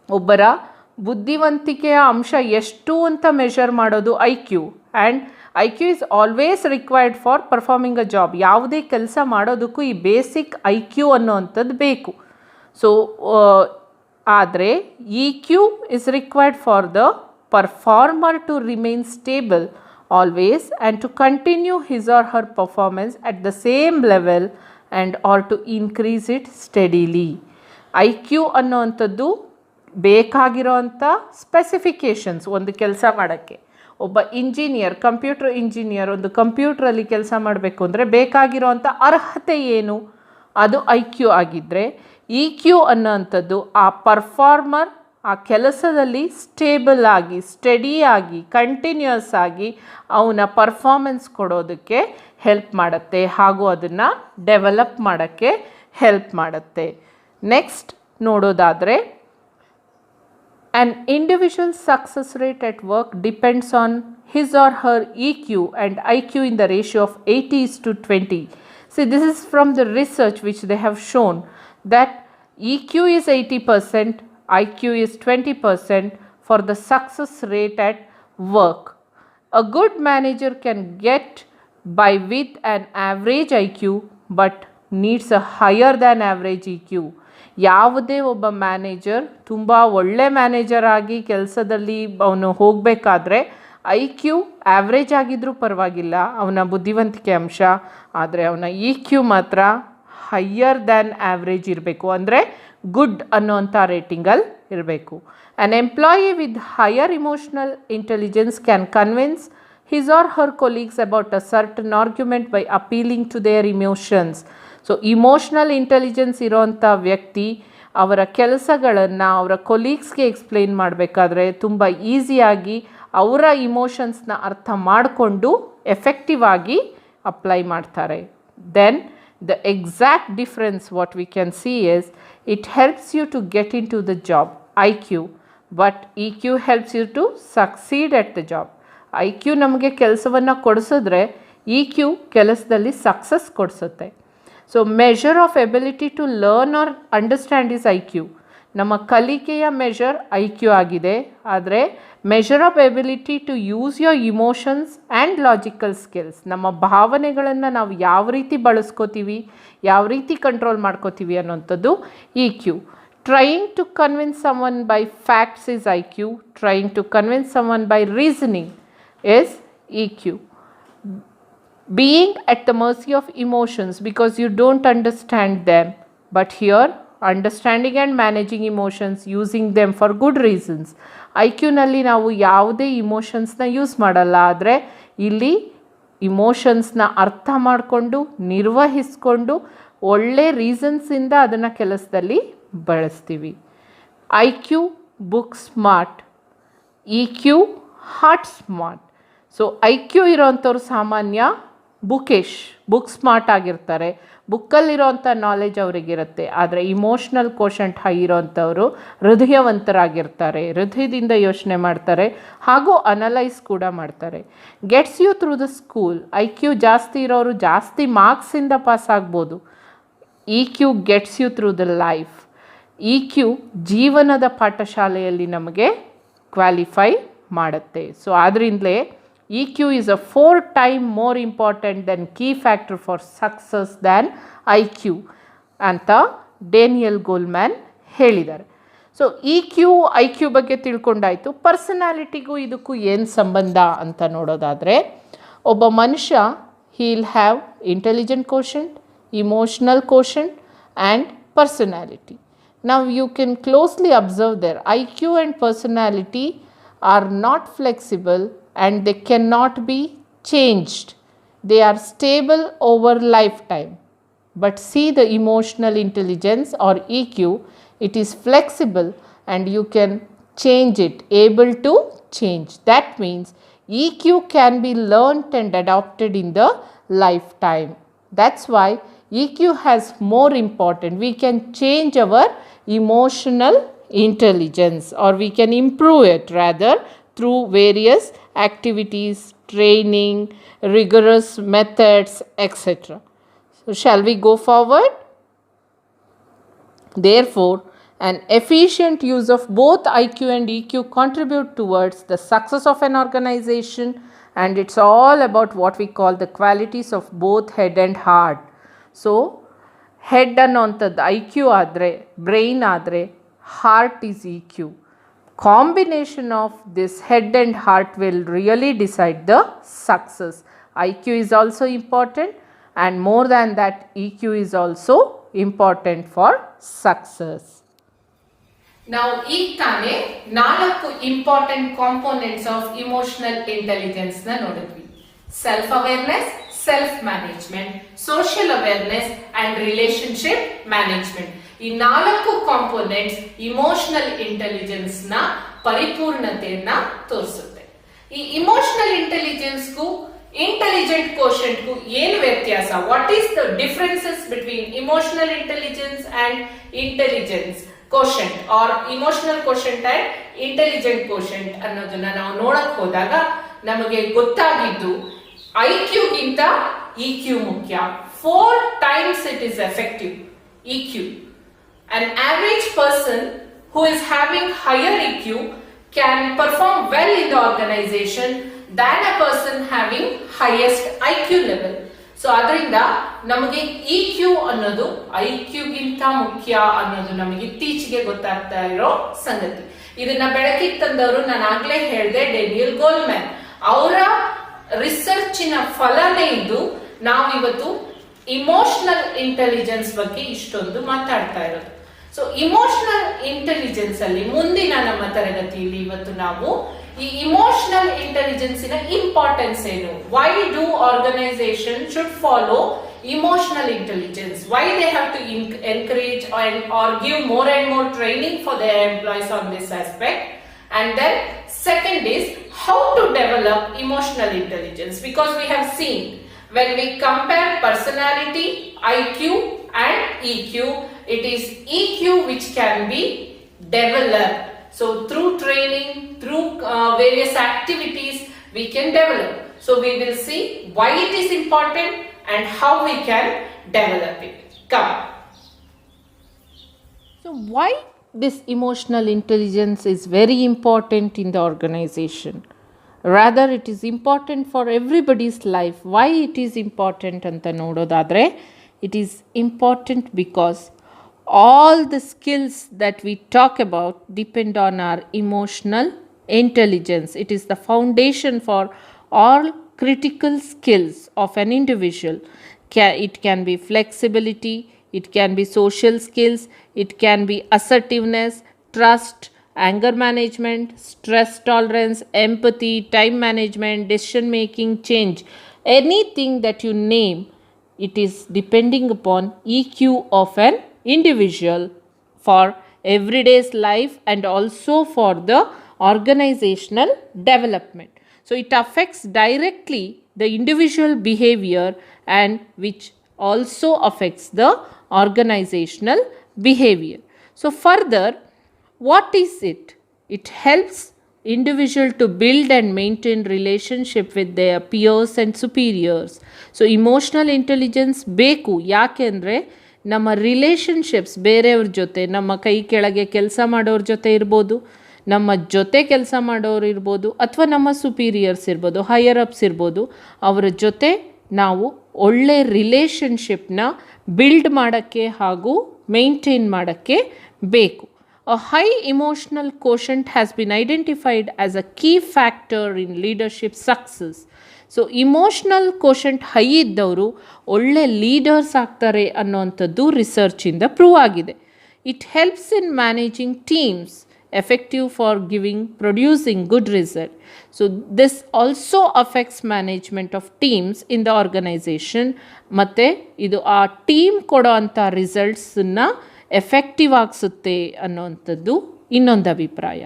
ಒಬ್ಬರ ಬುದ್ಧಿವಂತಿಕೆಯ ಅಂಶ ಎಷ್ಟು ಅಂತ measure ಮಾಡೋದು I Q, and I Q is always required for performing a job. ಯಾವುದೇ ಕೆಲಸ ಮಾಡೋದಕ್ಕೂ ಈ ಬೇಸಿಕ್ ಐ ಕ್ಯೂ ಅನ್ನೋವಂಥದ್ದು ಬೇಕು. ಸೊ ಆದರೆ E Q is required for the performer to remain stable always and to continue his or her performance at the same level and or to increase it steadily. IQ ಅನ್ನೋವಂಥದ್ದು ಬೇಕಾಗಿರೋವಂಥ specifications ಒಂದು ಕೆಲಸ ಮಾಡೋಕ್ಕೆ. ಒಬ್ಬ engineer, computer engineer ಒಂದು ಕಂಪ್ಯೂಟ್ರಲ್ಲಿ ಕೆಲಸ ಮಾಡಬೇಕು ಅಂದರೆ ಬೇಕಾಗಿರೋವಂಥ ಅರ್ಹತೆ ಏನು, ಅದು ಐ ಕ್ಯೂ ಆಗಿದ್ದರೆ, ಇ ಕ್ಯೂ ಅನ್ನೋವಂಥದ್ದು ಆ ಪರ್ಫಾರ್ಮರ್ ಆ ಕೆಲಸದಲ್ಲಿ ಸ್ಟೇಬಲ್ ಆಗಿ, ಸ್ಟಡಿಯಾಗಿ, ಕಂಟಿನ್ಯೂಯಸ್ ಆಗಿ ಅವನ ಪರ್ಫಾರ್ಮೆನ್ಸ್ ಕೊಡೋದಕ್ಕೆ ಹೆಲ್ಪ್ ಮಾಡುತ್ತೆ ಹಾಗೂ ಅದನ್ನು ಡೆವಲಪ್ ಮಾಡೋಕ್ಕೆ ಹೆಲ್ಪ್ ಮಾಡುತ್ತೆ. ನೆಕ್ಸ್ಟ್ ನೋಡೋದಾದರೆ, an individual success rate at work depends on his or her EQ and IQ in the ratio of 80:20. See, this is from the research which they have shown that EQ is 80%, IQ is 20% for the success rate at work. A good manager can get by with an average IQ but needs a higher than average EQ. ಯಾವುದೇ ಒಬ್ಬ manager ತುಂಬ ಒಳ್ಳೆ manager ಆಗಿ ಕೆಲಸದಲ್ಲಿ ಅವನು ಹೋಗಬೇಕಾದ್ರೆ I Q average ಆಗಿದ್ರೂ ಪರವಾಗಿಲ್ಲ, ಅವನ ಬುದ್ಧಿವಂತಿಕೆ ಅಂಶ, ಆದರೆ ಅವನ ಇ ಕ್ಯೂ ಮಾತ್ರ ಹೈಯರ್ ದ್ಯಾನ್ ಆ್ಯಾವ್ರೇಜ್ ಇರಬೇಕು, ಅಂದರೆ ಗುಡ್ ಅನ್ನೋಂಥ ರೇಟಿಂಗಲ್ಲಿ ಇರಬೇಕು. An employee with higher emotional intelligence can convince his or her colleagues about a certain argument by appealing to their emotions. So emotional intelligence ಇರೋವಂಥ ವ್ಯಕ್ತಿ ಅವರ ಕೆಲಸಗಳನ್ನು ಅವರ ಕೊಲೀಗ್ಸ್ಗೆ ಎಕ್ಸ್ಪ್ಲೇನ್ ಮಾಡಬೇಕಾದ್ರೆ ತುಂಬ ಈಸಿಯಾಗಿ ಅವರ ಇಮೋಷನ್ಸ್ನ ಅರ್ಥ ಮಾಡಿಕೊಂಡು ಎಫೆಕ್ಟಿವ್ ಆಗಿ ಅಪ್ಲೈ ಮಾಡ್ತಾರೆ. Then the exact difference what we can see is it helps you to get into the job, I Q, but E Q helps you to succeed at the job. I Q ನಮಗೆ ಕೆಲಸವನ್ನು ಕೊಡಿಸಿದ್ರೆ E Q ಕೆಲಸದಲ್ಲಿ success ಕೊಡಿಸುತ್ತೆ. So measure of ability to learn or understand is I Q. ನಮ್ಮ ಕಲಿಕೆಯ measure I Q ಆಗಿದೆ, ಆದರೆ measure of ability to use your emotions and logical skills, ನಮ್ಮ ಭಾವನೆಗಳನ್ನು ನಾವು ಯಾವ ರೀತಿ ಬಳಸ್ಕೋತೀವಿ, ಯಾವ ರೀತಿ ಕಂಟ್ರೋಲ್ ಮಾಡ್ಕೋತೀವಿ ಅನ್ನೋಂಥದ್ದು E Q. Trying to convince someone by facts is IQ. Trying to convince someone by reasoning is EQ. Being at the mercy of emotions because you don't understand them. But here, understanding and managing emotions, using them for good reasons. IQ ನಲ್ಲಿ ನಾವು ಯಾವುದೇ ಇಮೋಷನ್ಸ್ನ use ಮಾಡಲ್ಲ, ಆದರೆ ಇಲ್ಲಿ ಇಮೋಷನ್ಸ್ನ ಅರ್ಥ ಮಾಡಿಕೊಂಡು ನಿರ್ವಹಿಸ್ಕೊಂಡು ಒಳ್ಳೆ ರೀಸನ್ಸಿಂದ ಅದನ್ನು ಕೆಲಸದಲ್ಲಿ ಬಳಸ್ತೀವಿ. I Q book smart, E Q heart smart. So I Q ಇರೋವಂಥವ್ರು ಸಾಮಾನ್ಯ ಬುಕ್ ಸ್ಮಾರ್ಟ್ ಆಗಿರ್ತಾರೆ, ಬುಕ್ಕಲ್ಲಿರೋವಂಥ ನಾಲೆಜ್ ಅವರಿಗಿರುತ್ತೆ. ಆದರೆ ಇಮೋಷ್ನಲ್ ಕೋಶಂಟ್ ಹೈ ಇರೋವಂಥವರು ಹೃದಯವಂತರಾಗಿರ್ತಾರೆ, ಹೃದಯದಿಂದ ಯೋಚನೆ ಮಾಡ್ತಾರೆ ಹಾಗೂ ಅನಲೈಸ್ ಕೂಡ ಮಾಡ್ತಾರೆ. Gets you through the school. I Q ಜಾಸ್ತಿ ಇರೋರು ಜಾಸ್ತಿ ಮಾರ್ಕ್ಸಿಂದ ಪಾಸ್ ಆಗ್ಬೋದು. E Q gets you through the life. E Q ಜೀವನದ ಪಾಠಶಾಲೆಯಲ್ಲಿ ನಮಗೆ ಕ್ವಾಲಿಫೈ ಮಾಡುತ್ತೆ. ಸೊ ಆದ್ದರಿಂದಲೇ E Q is a 4 time more important then key factor for success than I Q ಅಂತ ಡೇನಿಯಲ್ ಗೋಲ್ಮ್ಯಾನ್ ಹೇಳಿದ್ದಾರೆ. So E Q I Q ಬಗ್ಗೆ ತಿಳ್ಕೊಂಡಾಯಿತು. ಪರ್ಸನಾಲಿಟಿಗೂ ಇದಕ್ಕೂ ಏನು ಸಂಬಂಧ ಅಂತ ನೋಡೋದಾದರೆ, ಒಬ್ಬ ಮನುಷ್ಯ he'll have intelligent quotient, emotional quotient and personality. Now you can closely observe there IQ and personality are not flexible and they cannot be changed. They are stable over lifetime. But see the emotional intelligence or EQ, it is flexible and you can change it, able to change. That means EQ can be learnt and adopted in the lifetime. That's why EQ has more important. We can change our emotional intelligence, or we can improve it rather through various activities, training, rigorous methods, etc. So shall we go forward? Therefore, an efficient use of both IQ and EQ contribute towards the success of an organization, and it's all about what we call the qualities of both head and heart. So head ಅನ್ನೋಂಥದ್ದು I Q ಆದರೆ, brain ಆದರೆ, heart is E Q. Combination of this head and heart will really decide the success. IQ is also important, and more than that EQ is also important for success. ನಾವು ಈಗ ತಾನೇ 4 important components of emotional intelligence ನ ನೋಡಿದ್ವಿ. Self awareness, self management, social awareness and relationship management. ಈ 4 components emotional intelligence ನ ಪರಿಪೂರ್ಣತೆಯನ್ನ ತೋರಿಸುತ್ತೆ. ಈ emotional ಇಂಟೆಲಿಜೆನ್ಸ್ಗೂ intelligent ಕೋಶೆಂಟ್ಗೂ ಏನು ವ್ಯತ್ಯಾಸ? What is the differences between emotional intelligence and intelligence quotient or emotional quotient and intelligent quotient ಅನ್ನೋದನ್ನ ನಾವು ನೋಡಕ್ ಹೋದಾಗ ನಮಗೆ ಗೊತ್ತಾಗಿದ್ದು ಐ ಕ್ಯೂಗಿಂತ ಇ ಕ್ಯೂ ಮುಖ್ಯ. 4 times it is effective, EQ. An average person who is having higher EQ can perform well in the organization than a person having highest IQ level. So ಅದರಿಂದ ನಮಗೆ E Q ಅನ್ನೋದು I ಕ್ಯೂಗಿಂತ ಮುಖ್ಯ ಅನ್ನೋದು ನಮಗೆ ಇತ್ತೀಚೆಗೆ ಗೊತ್ತಾಗ್ತಾ ಇರೋ ಸಂಗತಿ. ಇದನ್ನ ಬೆಳಕಿಗೆ ತಂದವರು ನಾನು ಆಗ್ಲೇ ಹೇಳಿದೆ ಡೇನಿಯಲ್ ಗೋಲ್ಮ್ಯಾನ್. ಅವರ ರಿಸರ್ಚಿನ ಫಲನೇ ಇದು ನಾವಿವತ್ತು ಇಮೋಷನಲ್ ಇಂಟೆಲಿಜೆನ್ಸ್ ಬಗ್ಗೆ ಇಷ್ಟೊಂದು ಮಾತಾಡ್ತಾ ಇರೋದು. ಸೊ ಇಮೋಷನಲ್ ಇಂಟೆಲಿಜೆನ್ಸ್ ಅಲ್ಲಿ ಮುಂದಿನ ನಮ್ಮ ತರಗತಿಯಲ್ಲಿ ಇವತ್ತು ನಾವು ಈ ಇಮೋಷನಲ್ ಇಂಟೆಲಿಜೆನ್ಸಿನ ಇಂಪಾರ್ಟೆನ್ಸ್ ಏನು, why do organisation should follow emotional intelligence, why they have to encourage or give more and more training for their employees on this aspect. And then second is how to develop emotional intelligence, because we have seen when we compare personality, IQ and EQ, it is EQ which can be developed. So through training, through various activities we can develop. So we will see why it is important and how we can develop it. Come. So why this emotional intelligence is very important in the organization? Rather it is important for everybody's life. Why it is important anta nododadre, it is important because all the skills that we talk about depend on our emotional intelligence. It is the foundation for all critical skills of an individual. It can be flexibility, it can be social skills, it can be assertiveness, trust, anger management, stress tolerance, empathy, time management, decision making, change. Anything that you name, it is depending upon EQ of an individual for everyday's life and also for the organizational development. So it affects directly the individual behavior and which also affects the organizational behavior. So further, what is it? It helps individual to build and maintain relationship with their peers and superiors. So emotional intelligence ಬೇಕು. ಯಾಕೆಂದರೆ ನಮ್ಮ relationships ಬೇರೆಯವ್ರ ಜೊತೆ, ನಮ್ಮ ಕೈ ಕೆಳಗೆ ಕೆಲಸ ಮಾಡೋರ ಜೊತೆ ಇರ್ಬೋದು, ನಮ್ಮ ಜೊತೆ ಕೆಲಸ ಮಾಡೋರು ಇರ್ಬೋದು ಅಥವಾ ನಮ್ಮ ಸುಪೀರಿಯರ್ಸ್ ಇರ್ಬೋದು, ಹೈಯರ್ ಅಪ್ಸ್ ಇರ್ಬೋದು, ಅವರ ಜೊತೆ ನಾವು ಒಳ್ಳೆ ರಿಲೇಷನ್ಶಿಪ್ನ ಬಿಲ್ಡ್ ಮಾಡೋಕ್ಕೆ ಹಾಗೂ ಮೇಂಟೈನ್ ಮಾಡೋಕ್ಕೆ ಬೇಕು. A high emotional quotient has been identified as a key factor in leadership success. So emotional quotient high ಇದ್ದವರು ಒಳ್ಳೆ ಲೀಡರ್ಸ್ ಆಗ್ತಾರೆ ಅನ್ನೋವಂಥದ್ದು ರಿಸರ್ಚಿಂದ ಪ್ರೂವ್ ಆಗಿದೆ. It helps in managing teams, effective for producing good result. So this also affects management of teams in the organization. ಮತ್ತು ಇದು ಆ team ಕೊಡೋ ಅಂಥ ರಿಸಲ್ಟ್ಸನ್ನು effective ಆಗಿಸುತ್ತೆ ಅನ್ನೋವಂಥದ್ದು ಇನ್ನೊಂದು ಅಭಿಪ್ರಾಯ.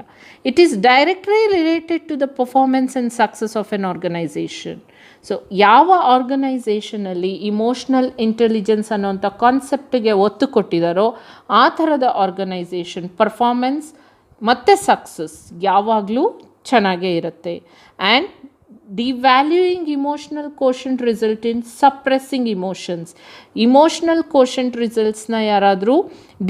It is directly related to the performance and success of an organisation. So ಯಾವ ಆರ್ಗನೈಸೇಷನಲ್ಲಿ ಇಮೋಷ್ನಲ್ ಇಂಟೆಲಿಜೆನ್ಸ್ ಅನ್ನೋಂಥ ಕಾನ್ಸೆಪ್ಟಿಗೆ ಒತ್ತು ಕೊಟ್ಟಿದ್ದಾರೋ ಆ ಥರದ ಆರ್ಗನೈಸೇಷನ್ ಪರ್ಫಾರ್ಮೆನ್ಸ್ ಮತ್ತು ಸಕ್ಸಸ್ ಯಾವಾಗಲೂ ಚೆನ್ನಾಗೇ ಇರುತ್ತೆ. And devaluing emotional quotient result in suppressing emotions. Emotional quotient resultsನ ಯಾರಾದರೂ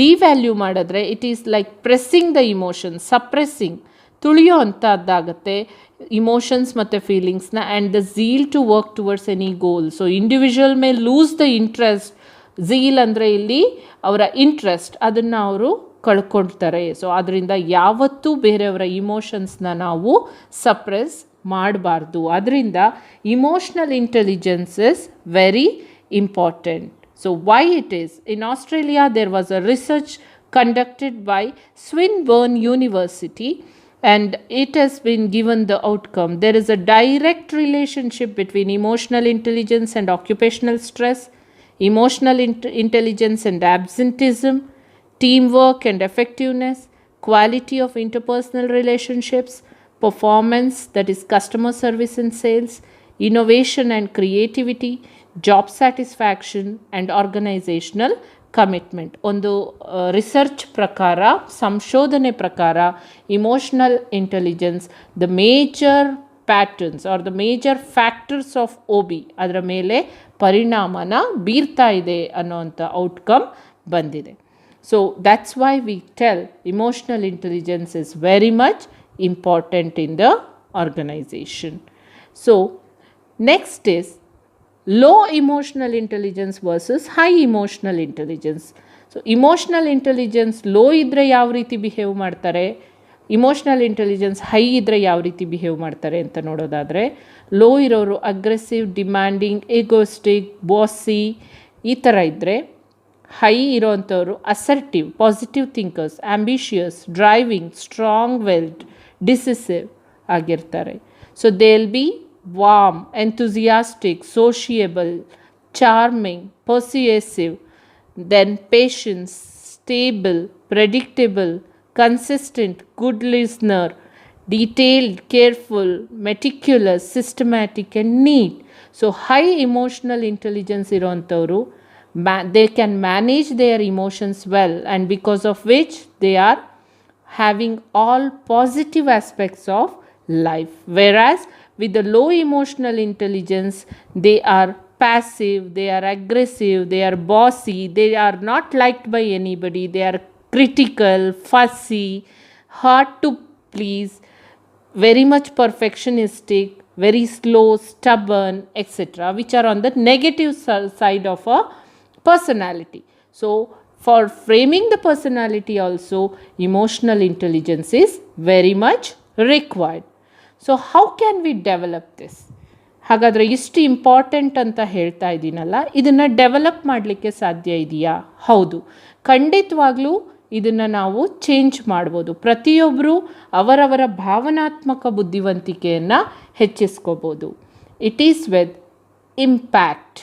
ಡಿವ್ಯಾಲ್ಯೂ ಮಾಡಿದ್ರೆ it is like pressing the emotions, suppressing, ತುಳಿಯೋ ಅಂಥದ್ದಾಗತ್ತೆ ಇಮೋಷನ್ಸ್ ಮತ್ತು ಫೀಲಿಂಗ್ಸ್ನ. And the zeal to work towards any goal. So individual ಮೇಲೆ ಲೂಸ್ ದ ಇಂಟ್ರೆಸ್ಟ್. ಝೀಲ್ ಅಂದರೆ ಇಲ್ಲಿ ಅವರ ಇಂಟ್ರೆಸ್ಟ್, ಅದನ್ನು ಅವರು ಕಳ್ಕೊಳ್ತಾರೆ. ಸೊ ಅದರಿಂದ ಯಾವತ್ತೂ ಬೇರೆಯವರ ಇಮೋಷನ್ಸ್ನ ನಾವು ಸಪ್ರೆಸ್ ಮಾಡಬಾರ್ದು. ಅದರಿಂದ emotional intelligence is very important. So why it is? In Australia there was a research conducted by Swinburne University, and it has been given the outcome. There is a direct relationship between emotional intelligence and occupational stress, emotional intelligence and absenteeism, teamwork and effectiveness, quality of interpersonal relationships, performance, that is customer service and sales, innovation and creativity, job satisfaction and organizational commitment. ಒಂದು research ಪ್ರಕಾರ, ಸಂಶೋಧನೆ ಪ್ರಕಾರ, emotional intelligence the major patterns are the major factors of OB ಅದರ ಮೇಲೆ ಪರಿಣಾಮನ ಬೀರ್ತಾ ಇದೆ ಅನ್ನೋವಂಥ outcome ಬಂದಿದೆ. So that's why we tell emotional intelligence is very much important in the organization. So next is low emotional intelligence versus high emotional intelligence. So emotional intelligence low ಇದ್ದರೆ ಯಾವ ರೀತಿ behave ಮಾಡ್ತಾರೆ, emotional intelligence high ಇದ್ದರೆ ಯಾವ ರೀತಿ behave ಮಾಡ್ತಾರೆ ಅಂತ ನೋಡೋದಾದರೆ, ಲೋ ಇರೋರು ಅಗ್ರೆಸಿವ್, ಡಿಮ್ಯಾಂಡಿಂಗ್, ಈಗೋಸ್ಟಿಕ್, ಬಾಸಿ ಈ ಥರ ಇದ್ದರೆ, ಹೈ ಇರೋವಂಥವ್ರು assertive, positive thinkers, ambitious, driving, strong willed, decisive ಆಗಿರ್ತಾರೆ. So they will be warm, enthusiastic, sociable, charming, persuasive, then patience, stable, predictable, consistent, good listener, detailed, careful, meticulous, systematic and neat. So high emotional intelligence ಇರೋಂಥವ್ರು they can manage their emotions well, and because of which they are having all positive aspects of life. Whereas with the low emotional intelligence, they are passive, they are aggressive, they are bossy, they are not liked by anybody, they are critical, fussy, hard to please, very much perfectionistic, very slow, stubborn, etc., which are on the negative side of a personality. So for framing the personality also, emotional intelligence is very much required. So how can we develop this? ಹಾಗಾದರೆ ಇಷ್ಟು important ಅಂತ ಹೇಳ್ತಾ ಇದ್ದೀನಲ್ಲ, ಇದನ್ನು develop ಮಾಡಲಿಕ್ಕೆ ಸಾಧ್ಯ ಇದೆಯಾ? ಹೌದು, ಖಂಡಿತವಾಗ್ಲೂ ಇದನ್ನು ನಾವು ಚೇಂಜ್ ಮಾಡ್ಬೋದು. ಪ್ರತಿಯೊಬ್ಬರೂ ಅವರವರ ಭಾವನಾತ್ಮಕ ಬುದ್ಧಿವಂತಿಕೆಯನ್ನು ಹೆಚ್ಚಿಸ್ಕೋಬೋದು. It is with impact.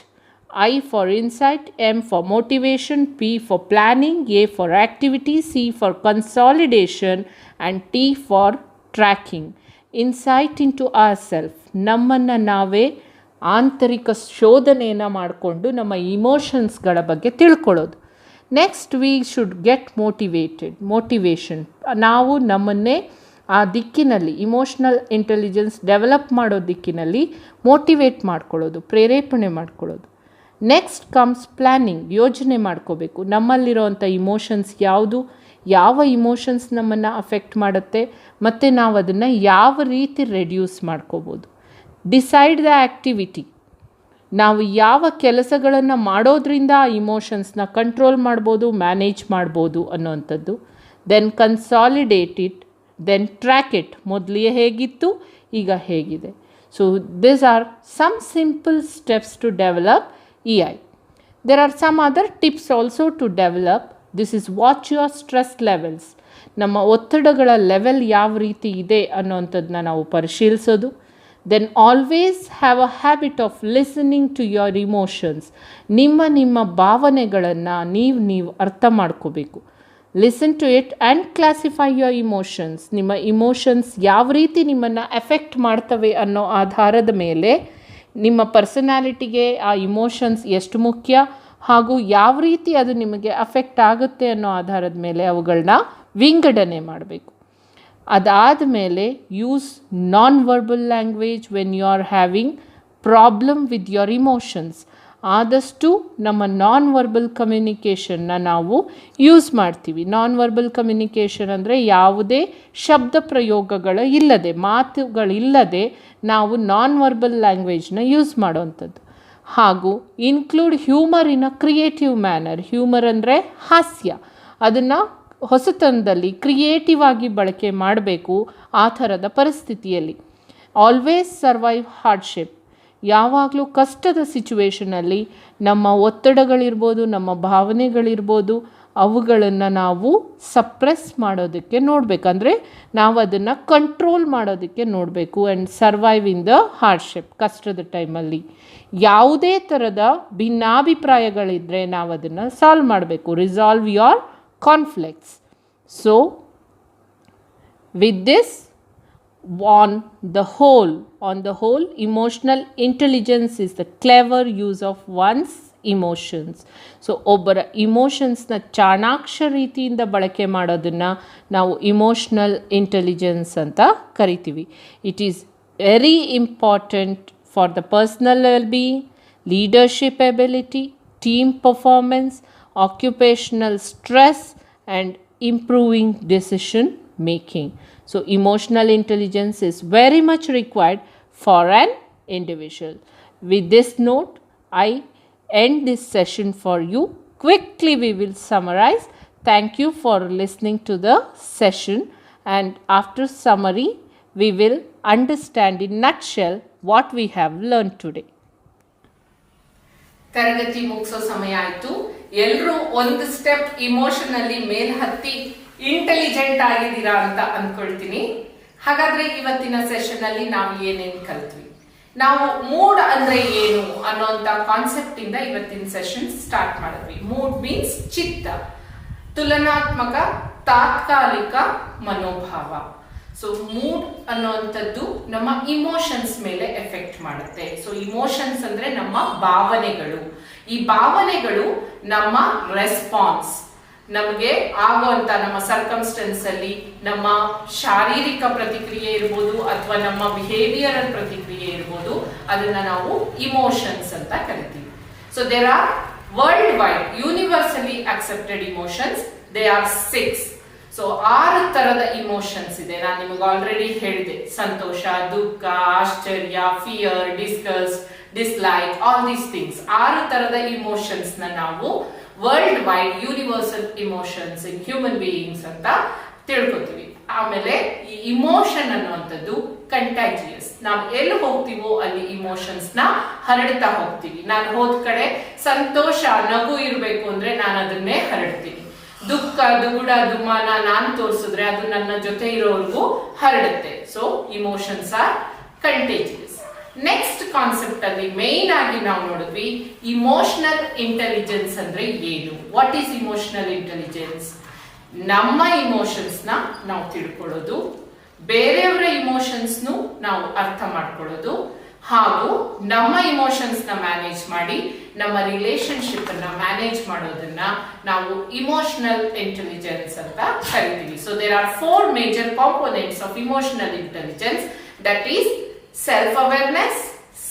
I for insight, M for motivation, P for planning, A for activity, C for consolidation and T for tracking. Insight into ourselves. ನಮ್ಮನ್ನು ನಾವೇ ಆಂತರಿಕ ಶೋಧನೆಯನ್ನು ಮಾಡಿಕೊಂಡು ನಮ್ಮ ಇಮೋಷನ್ಸ್ಗಳ ಬಗ್ಗೆ ತಿಳ್ಕೊಳ್ಳೋದು. Next we should get motivation. ನಾವು ನಮ್ಮನ್ನೇ ಆ ದಿಕ್ಕಿನಲ್ಲಿ, ಇಮೋಷ್ನಲ್ ಇಂಟೆಲಿಜೆನ್ಸ್ ಡೆವಲಪ್ ಮಾಡೋ ದಿಕ್ಕಿನಲ್ಲಿ ಮೋಟಿವೇಟ್ ಮಾಡ್ಕೊಳ್ಳೋದು, ಪ್ರೇರೇಪಣೆ ಮಾಡ್ಕೊಳ್ಳೋದು. Next comes planning. ಯೋಜನೆ ಮಾಡ್ಕೋಬೇಕು, ನಮ್ಮಲ್ಲಿರೋವಂಥ ಇಮೋಷನ್ಸ್ ಯಾವುದು, ಯಾವ ಇಮೋಷನ್ಸ್ ನಮ್ಮನ್ನು ಅಫೆಕ್ಟ್ ಮಾಡುತ್ತೆ ಮತ್ತು ನಾವು ಅದನ್ನು ಯಾವ ರೀತಿ ರೆಡ್ಯೂಸ್ ಮಾಡ್ಕೋಬೋದು. ಡಿಸೈಡ್ ದ ಆ್ಯಕ್ಟಿವಿಟಿ, ನಾವು ಯಾವ ಕೆಲಸಗಳನ್ನು ಮಾಡೋದ್ರಿಂದ ಆ ಇಮೋಷನ್ಸ್ನ ಕಂಟ್ರೋಲ್ ಮಾಡ್ಬೋದು, ಮ್ಯಾನೇಜ್ ಮಾಡ್ಬೋದು ಅನ್ನೋವಂಥದ್ದು. Then consolidate it, then track it, ಮೊದಲೇ ಹೇಗಿತ್ತು ಈಗ ಹೇಗಿದೆ. So these are some simple steps to develop EI. There are some other tips also to develop. This is watch your stress levels. ನಮ್ಮ ಒತ್ತಡಗಳ level ಯಾವ ರೀತಿ ಇದೆ ಅನ್ನೋವಂಥದ್ದನ್ನ ನಾವು ಪರಿಶೀಲಿಸೋದು. Then always have a habit of listening to your emotions. ನಿಮ್ಮ ಭಾವನೆಗಳನ್ನು ನೀವು ಅರ್ಥ ಮಾಡ್ಕೋಬೇಕು. Listen to it and classify your emotions. ನಿಮ್ಮ ಇಮೋಷನ್ಸ್ ಯಾವ ರೀತಿ ನಿಮ್ಮನ್ನು ಎಫೆಕ್ಟ್ ಮಾಡ್ತವೆ ಅನ್ನೋ ಆಧಾರದ ಮೇಲೆ ನಿಮ್ಮ ಪರ್ಸನಾಲಿಟಿಗೆ ಆ ಇಮೋಷನ್ಸ್ ಎಷ್ಟು ಮುಖ್ಯ ಹಾಗೂ ಯಾವ ರೀತಿ ಅದು ನಿಮಗೆ ಅಫೆಕ್ಟ್ ಆಗುತ್ತೆ ಅನ್ನೋ ಆಧಾರದ ಮೇಲೆ ಅವುಗಳನ್ನ ವಿಂಗಡಣೆ ಮಾಡಬೇಕು. ಅದಾದ ಮೇಲೆ use non verbal language when you are having problem with your emotions. ಆದಷ್ಟು ನಮ್ಮ ನಾನ್ ವರ್ಬಲ್ ಕಮ್ಯುನಿಕೇಷನ್ನ ನಾವು ಯೂಸ್ ಮಾಡ್ತೀವಿ. ನಾನ್ ವರ್ಬಲ್ ಕಮ್ಯುನಿಕೇಷನ್ ಅಂದರೆ ಯಾವುದೇ ಶಬ್ದ ಪ್ರಯೋಗಗಳು ಇಲ್ಲದೆ, ಮಾತುಗಳಿಲ್ಲದೆ ನಾವು ನಾನ್ ವರ್ಬಲ್ ಲ್ಯಾಂಗ್ವೇಜ್ನ ಯೂಸ್ ಮಾಡೋವಂಥದ್ದು. ಹಾಗೂ ಇನ್ಕ್ಲೂಡ್ ಹ್ಯೂಮರ್ ಇನ್ ಅ ಕ್ರಿಯೇಟಿವ್ ಮ್ಯಾನರ್. ಹ್ಯೂಮರ್ ಅಂದರೆ ಹಾಸ್ಯ, ಅದನ್ನು ಹೊಸತನದಲ್ಲಿ ಕ್ರಿಯೇಟಿವ್ ಆಗಿ ಬಳಕೆ ಮಾಡಬೇಕು ಆ ಥರದ ಪರಿಸ್ಥಿತಿಯಲ್ಲಿ. Always survive hardship. ಯಾವಾಗಲೂ ಕಷ್ಟದ ಸಿಚುವೇಷನಲ್ಲಿ ನಮ್ಮ ಒತ್ತಡಗಳಿರ್ಬೋದು, ನಮ್ಮ ಭಾವನೆಗಳಿರ್ಬೋದು, ಅವುಗಳನ್ನು ನಾವು ಸಪ್ರೆಸ್ ಮಾಡೋದಕ್ಕೆ ನೋಡಬೇಕಂದ್ರೆ ನಾವು ಅದನ್ನು ಕಂಟ್ರೋಲ್ ಮಾಡೋದಕ್ಕೆ ನೋಡಬೇಕು. And survive in the hardship. ಕಷ್ಟದ ಟೈಮಲ್ಲಿ ಯಾವುದೇ ಥರದ ಭಿನ್ನಾಭಿಪ್ರಾಯಗಳಿದ್ದರೆ ನಾವು ಅದನ್ನು ಸಾಲ್ವ್ ಮಾಡಬೇಕು. Resolve your conflicts. So with this, on the whole, emotional intelligence is the clever use of one's emotions. So ಒಬ್ಬರ ಇಮೋಷನ್ಸ್ನ ಚಾಣಾಕ್ಷ ರೀತಿಯಿಂದ ಬಳಕೆ ಮಾಡೋದನ್ನು ನಾವು ಇಮೋಷ್ನಲ್ ಇಂಟೆಲಿಜೆನ್ಸ್ ಅಂತ ಕರಿತೀವಿ. It is very important for the personal wellbeing, leadership ability, team performance, occupational stress and improving decision making. So emotional intelligence is very much required for an individual. With this note, I end this session for you. Quickly we will summarize. Thank you for listening to the session, and after summary we will understand in nutshell what we have learned today. ತರಗತಿ ಮುಗಿಸೋ ಸಮಯ ಆಯಿತು. ಎಲ್ಲರೂ ಒಂದು step ಇಮೋಷನಲ್ಲಿ ಮೇಲ್ ಹತ್ತಿ intelligent ಆಗಿದ್ದೀರಾ ಅಂತ ಅಂದ್ಕೊಳ್ತೀನಿ. ಹಾಗಾದ್ರೆ ಇವತ್ತಿನ ಸೆಷನ್ ಅಲ್ಲಿ ನಾವು ಏನೇನು ಕಲ್ತ್ವಿ, ನಾವು ಮೂಡ್ ಅಂದ್ರೆ ಏನು ಅನ್ನೋಂಥ ಕಾನ್ಸೆಪ್ಟ್ ಇಂದ ಇವತ್ತಿನ ಸೆಷನ್ ಸ್ಟಾರ್ಟ್ ಮಾಡಿದ್ವಿ. ಮೂಡ್ ಮೀನ್ಸ್ ಚಿತ್ತ, ತುಲನಾತ್ಮಕ, ತಾತ್ಕಾಲಿಕ ಮನೋಭಾವ. ಸೊ ಮೂಡ್ ಅನ್ನೋಂಥದ್ದು ನಮ್ಮ ಇಮೋಷನ್ಸ್ ಮೇಲೆ ಎಫೆಕ್ಟ್ ಮಾಡುತ್ತೆ. ಸೊ ಇಮೋಷನ್ಸ್ ಅಂದ್ರೆ ನಮ್ಮ ಭಾವನೆಗಳು. ಈ ಭಾವನೆಗಳು ನಮ್ಮ ರೆಸ್ಪಾನ್ಸ್, ನಮಗೆ ಆಗುವಂತ ನಮ್ಮ ಸರ್ಕಮ್ಸ್ಟೆನ್ಸ್ ಅಲ್ಲಿ ನಮ್ಮ ಶಾರೀರಿಕ ಪ್ರತಿಕ್ರಿಯೆ ಇರ್ಬೋದು ಅಥವಾ ನಮ್ಮ ಬಿಹೇವಿಯರಲ್ ಪ್ರತಿಕ್ರಿಯೆ ಇರ್ಬೋದು, ಅದನ್ನ ನಾವು ಇಮೋಷನ್ಸ್ ಅಂತ ಕರಿತೀವಿ. So there are world wide universally accepted emotions. They are 6. So 6 ತರದ ಇಮೋಷನ್ಸ್ ಇದೆ. ನಾನು ನಿಮಗೆ ಆಲ್ರೆಡಿ ಹೇಳಿದೆ. ಸಂತೋಷ, ದುಃಖ, ಆಶ್ಚರ್ಯ, fear, disgust, dislike, all these things. 6 ತರದ ಇಮೋಷನ್ಸ್ ನ ನಾವು world wide universal emotions in human beings ಅಂತ ತಿಳ್ಕೊತೀವಿ. ಆಮೇಲೆ ಈ ಇಮೋಷನ್ ಅನ್ನುವಂಥದ್ದು ಕಂಟ್ಯಾಜಿಯಸ್. ನಾವು ಎಲ್ಲಿ ಹೋಗ್ತೀವೋ ಅಲ್ಲಿ ಇಮೋಷನ್ಸ್ ನ ಹರಡ್ತಾ ಹೋಗ್ತೀವಿ. ನಾನು ಹೋದ ಕಡೆ ಸಂತೋಷ, ನಗು ಇರಬೇಕು ಅಂದ್ರೆ ನಾನು ಅದನ್ನೇ ಹರಡ್ತೀನಿ. ದುಃಖ, ದುಗುಡ, ದುಮಾನ ನಾನು ತೋರಿಸಿದ್ರೆ ಅದು ನನ್ನ ಜೊತೆ ಇರೋರ್ಗೂ ಹರಡುತ್ತೆ. So emotions are contagious. Next concept ಅಲ್ಲಿ ಮೇನ್ ಆಗಿ ನಾವು ನೋಡಿದ್ವಿ ಇಮೋಷನಲ್ ಇಂಟೆಲಿಜೆನ್ಸ್ ಅಂದ್ರೆ ಏನು. What is emotional intelligence? ನಮ್ಮ ಇಮೋಷನ್ಸ್ ನ ನಾವು ತಿಳ್ಕೊಳ್ಳೋದು, ಬೇರೆಯವರ ಇಮೋಷನ್ಸ್ ನಾವು ಅರ್ಥ ಮಾಡ್ಕೊಳ್ಳೋದು, ಹಾಗೂ ನಮ್ಮ ಇಮೋಷನ್ಸ್ ನ ಮ್ಯಾನೇಜ್ ಮಾಡಿ ನಮ್ಮ ರಿಲೇಶನ್ಶಿಪ್ ಅನ್ನ ಮ್ಯಾನೇಜ್ ಮಾಡೋದನ್ನ ನಾವು ಇಮೋಷನಲ್ ಇಂಟೆಲಿಜೆನ್ಸ್ ಅಂತ ಕರಿತೀವಿ. So there are 4 major components of emotional intelligence. That is self-awareness,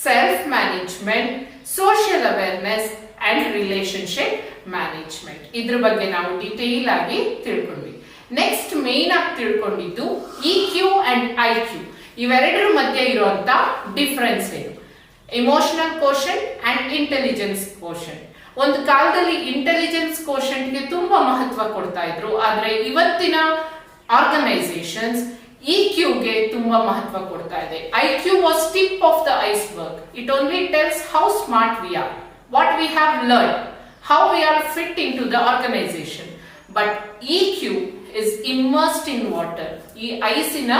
self-management, social awareness and relationship management. ಇದ್ರ ಬಗ್ಗೆ ನಾವು ಡೀಟೇಲ್ ಆಗಿ ತಿಳ್ಕೊಂಡ್ವಿ. ನೆಕ್ಸ್ಟ್ ಮೇನ್ ಆಗಿ ತಿಳ್ಕೊಂಡಿದ್ದು ಇಕ್ಯೂ ಅಂಡ್ ಐಕ್ಯೂ, ಇವೆರಡರ ಮಧ್ಯೆ ಇರುವಂತ ಡಿಫರೆನ್ಸ್ ಏನು. Emotional quotient and intelligence quotient. ಒಂದು ಕಾಲದಲ್ಲಿ ಇಂಟೆಲಿಜೆನ್ಸ್ ಕೋಶೆಂಟ್ಗೆ ತುಂಬಾ ಮಹತ್ವ ಕೊಡ್ತಾ ಇದ್ರು, ಆದ್ರೆ ಇವತ್ತಿನ ಆರ್ಗನೈಸೇಷನ್ಸ್ ಇಕ್ಯೂಗೆ ತುಂಬಾ ಮಹತ್ವ ಕೊಡ್ತಾ ಇದೆ. IQ was tip of the iceberg. It only tells how smart we R, what we have learn, how we are fit into the organization. But EQ is immersed in water. ಈ ಐಸಿನ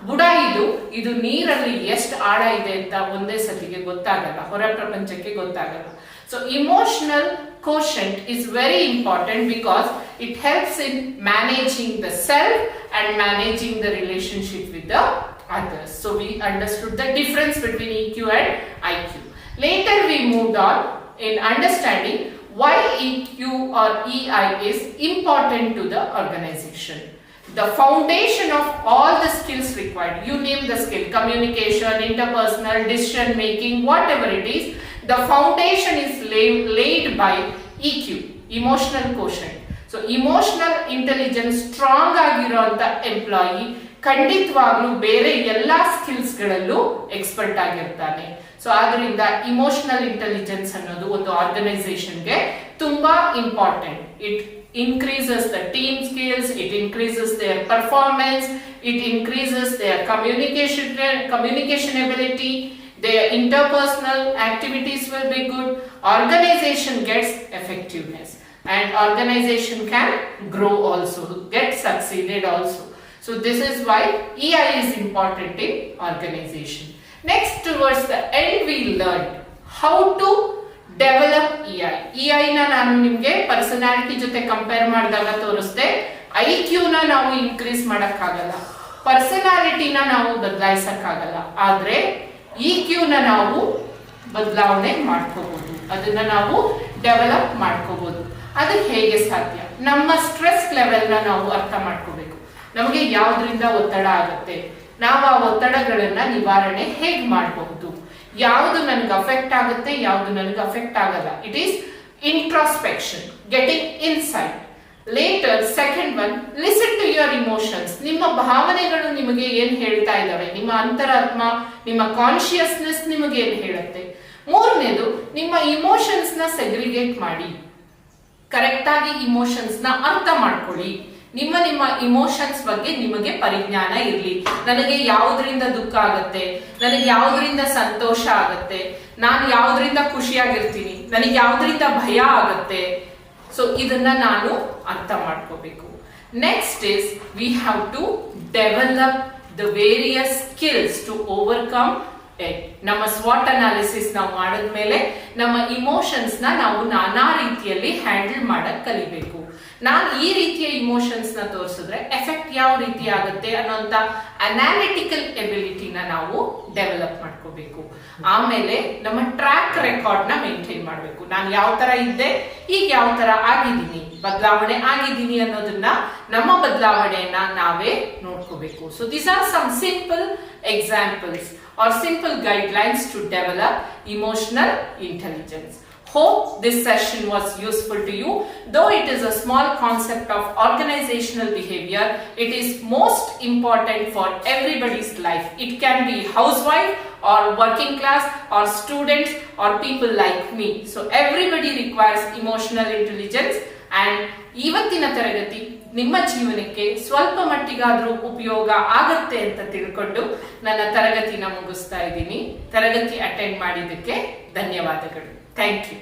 ಬುಡ ಇದು ನೀರಲ್ಲಿ ಎಷ್ಟು ಆಳ ಇದೆ ಅಂತ ಒಂದೇ ಸತಿಗೆ ಗೊತ್ತಾಗಲ್ಲ, ಹೊರ ಪ್ರಪಂಚಕ್ಕೆ ಗೊತ್ತಾಗಲ್ಲ. So emotional quotient is very important because it helps in managing the self and managing the relationship with the others. So we understood the difference between EQ and IQ. Later we moved on in understanding why EQ or EI is important to the organization. The foundation of all the skills required, you name the skill, communication, interpersonal, decision making, whatever it is, the foundation is laid by EQ, emotional quotient. So emotional intelligence strong ಆಗಿರುವಂತ employee ಖಂಡಿತವಾಗ್ಲೂ ಬೇರೆ ಎಲ್ಲಾ skills ಗಳಲ್ಲೂ expert ಆಗಿರ್ತಾನೆ. So ಆದ್ರಿಂದ emotional intelligence ಅನ್ನೋದು ಒಂದು ಆರ್ಗನೈಸೇಷನ್ಗೆ ತುಂಬಾ important. It increases the team skills, it increases their performance, it increases their communication ability, their interpersonal activities will be good, organization gets effectiveness, and organization can grow also, get succeeded also. So this is why EI is important in organization. Next, towards the end, we learned how to develop EI. EI na ನಾನು ನಿಮಗೆ personality ಜೊತೆ compare ಮಾಡಿದಾಗ ತೋರಿಸ್ದೆ, IQ ನ ನಾವು increase ಮಾಡಕ್ಕಾಗಲ್ಲ, ಪರ್ಸನಾಲಿಟಿನ ನಾವು ಬದಲಾಯಿಸಕ್ಕಾಗಲ್ಲ, ಆದ್ರೆ EQ ನ ನಾವು ಬದಲಾವಣೆ ಮಾಡ್ಕೋಬಹುದು, ಅದನ್ನ ನಾವು ಡೆವಲಪ್ ಮಾಡ್ಕೋಬಹುದು. ಅದು ಹೇಗೆ ಸಾಧ್ಯ? ನಮ್ಮ ಸ್ಟ್ರೆಸ್ ಲೆವೆಲ್ ನ ನಾವು ಅರ್ಥ ಮಾಡ್ಕೋಬೇಕು. ನಮಗೆ ಯಾವ್ದ್ರಿಂದ ಒತ್ತಡ ಆಗುತ್ತೆ, ನಾವು ಆ ಒತ್ತಡಗಳನ್ನ ನಿವಾರಣೆ ಹೇಗ್ ಮಾಡಬಹುದು, ಯಾವುದು ನನಗೆ ಅಫೆಕ್ಟ್ ಆಗುತ್ತೆ, ಯಾವುದು ನನಗೆ ಅಫೆಕ್ಟ್ ಆಗಲ್ಲ. It is introspection, getting insight. Later second one, listen to your emotions. ನಿಮ್ಮ ಭಾವನೆಗಳು ನಿಮಗೆ ಏನ್ ಹೇಳ್ತಾ ಇದಾವೆ, ನಿಮ್ಮ ಅಂತರಾತ್ಮ, ನಿಮ್ಮ ಕಾನ್ಶಿಯಸ್ನೆಸ್ ನಿಮಗೆ ಏನ್ ಹೇಳುತ್ತೆ. ಮೂರನೇದು, ನಿಮ್ಮ ಇಮೋಷನ್ಸ್ ನ ಸೆಗ್ರಿಗೇಟ್ ಮಾಡಿ, ಕರೆಕ್ಟ್ ಆಗಿ ಇಮೋಷನ್ಸ್ ನ ಅರ್ಥ ಮಾಡ್ಕೊಳ್ಳಿ. ನಿಮ್ಮ ಇಮೋಷನ್ಸ್ ಬಗ್ಗೆ ನಿಮಗೆ ಪರಿಜ್ಞಾನ ಇರಲಿ. ನನಗೆ ಯಾವುದರಿಂದ ದುಃಖ ಆಗುತ್ತೆ, ನನಗೆ ಯಾವುದರಿಂದ ಸಂತೋಷ ಆಗುತ್ತೆ, ನಾನು ಯಾವುದರಿಂದ ಖುಷಿಯಾಗಿರ್ತೀನಿ, ನನಗೆ ಯಾವುದರಿಂದ ಭಯ ಆಗುತ್ತೆ. ಸೊ ಇದನ್ನ ನಾನು ಅರ್ಥ ಮಾಡ್ಕೋಬೇಕು. Next is we have to develop the various skills to overcome it. ನಮ್ಮ ಸ್ವಾಟ್ ಅನಾಲಿಸಿಸ್ ನಾವು ಮಾಡಿದ್ಮೇಲೆ ನಮ್ಮ ಇಮೋಷನ್ಸ್ ನ ನಾವು ನಾನಾ ರೀತಿಯಲ್ಲಿ ಹ್ಯಾಂಡಲ್ ಮಾಡಕ್ ಕಲಿಬೇಕು. ನಾನು ಈ ರೀತಿಯ ಇಮೋಷನ್ಸ್ ನ ತೋರಿಸಿದ್ರೆ ಎಫೆಕ್ಟ್ ಯಾವ ರೀತಿ ಆಗುತ್ತೆ ಅನ್ನೋಂತ ಅನಾಲಿಟಿಕಲ್ ಎಬಿಲಿಟಿನ ನಾವು ಡೆವಲಪ್ ಮಾಡ್ಕೋಬೇಕು. ಆಮೇಲೆ ನಮ್ಮ ಟ್ರ್ಯಾಕ್ ರೆಕಾರ್ಡ್ ನ ಮೇಂಟೈನ್ ಮಾಡಬೇಕು. ನಾನು ಯಾವ ತರ ಇದ್ದೆ, ಈಗ ಯಾವ ತರ ಆಗಿದ್ದೀನಿ, ಬದಲಾವಣೆ ಆಗಿದ್ದೀನಿ ಅನ್ನೋದನ್ನ, ನಮ್ಮ ಬದಲಾವಣೆಯನ್ನ ನಾವೇ ನೋಡ್ಕೋಬೇಕು. So these are some simple examples or simple guidelines to develop emotional intelligence. Hope this session was useful to you. Though it is a small concept of organizational behavior, it is most important for everybody's life. It can be housewife or working class or students or people like me. So everybody requires emotional intelligence, and ಇವತ್ತಿನ ತರಗತಿ ನಿಮ್ಮ ಜೀವನಕ್ಕೆ ಸ್ವಲ್ಪ ಮಟ್ಟಿಗಾದ್ರೂ ಉಪಯೋಗ ಆಗತ್ತೆ ಅಂತ ತಿಳ್ಕೊಂಡು ನನ್ನ ತರಗತಿನ ಮುಗಿಸ್ತಾ ಇದ್ದೀನಿ. ತರಗತಿ ಅಟೆಂಡ್ ಮಾಡಿದ್ದಕ್ಕೆ ಧನ್ಯವಾದಗಳು. Thank you.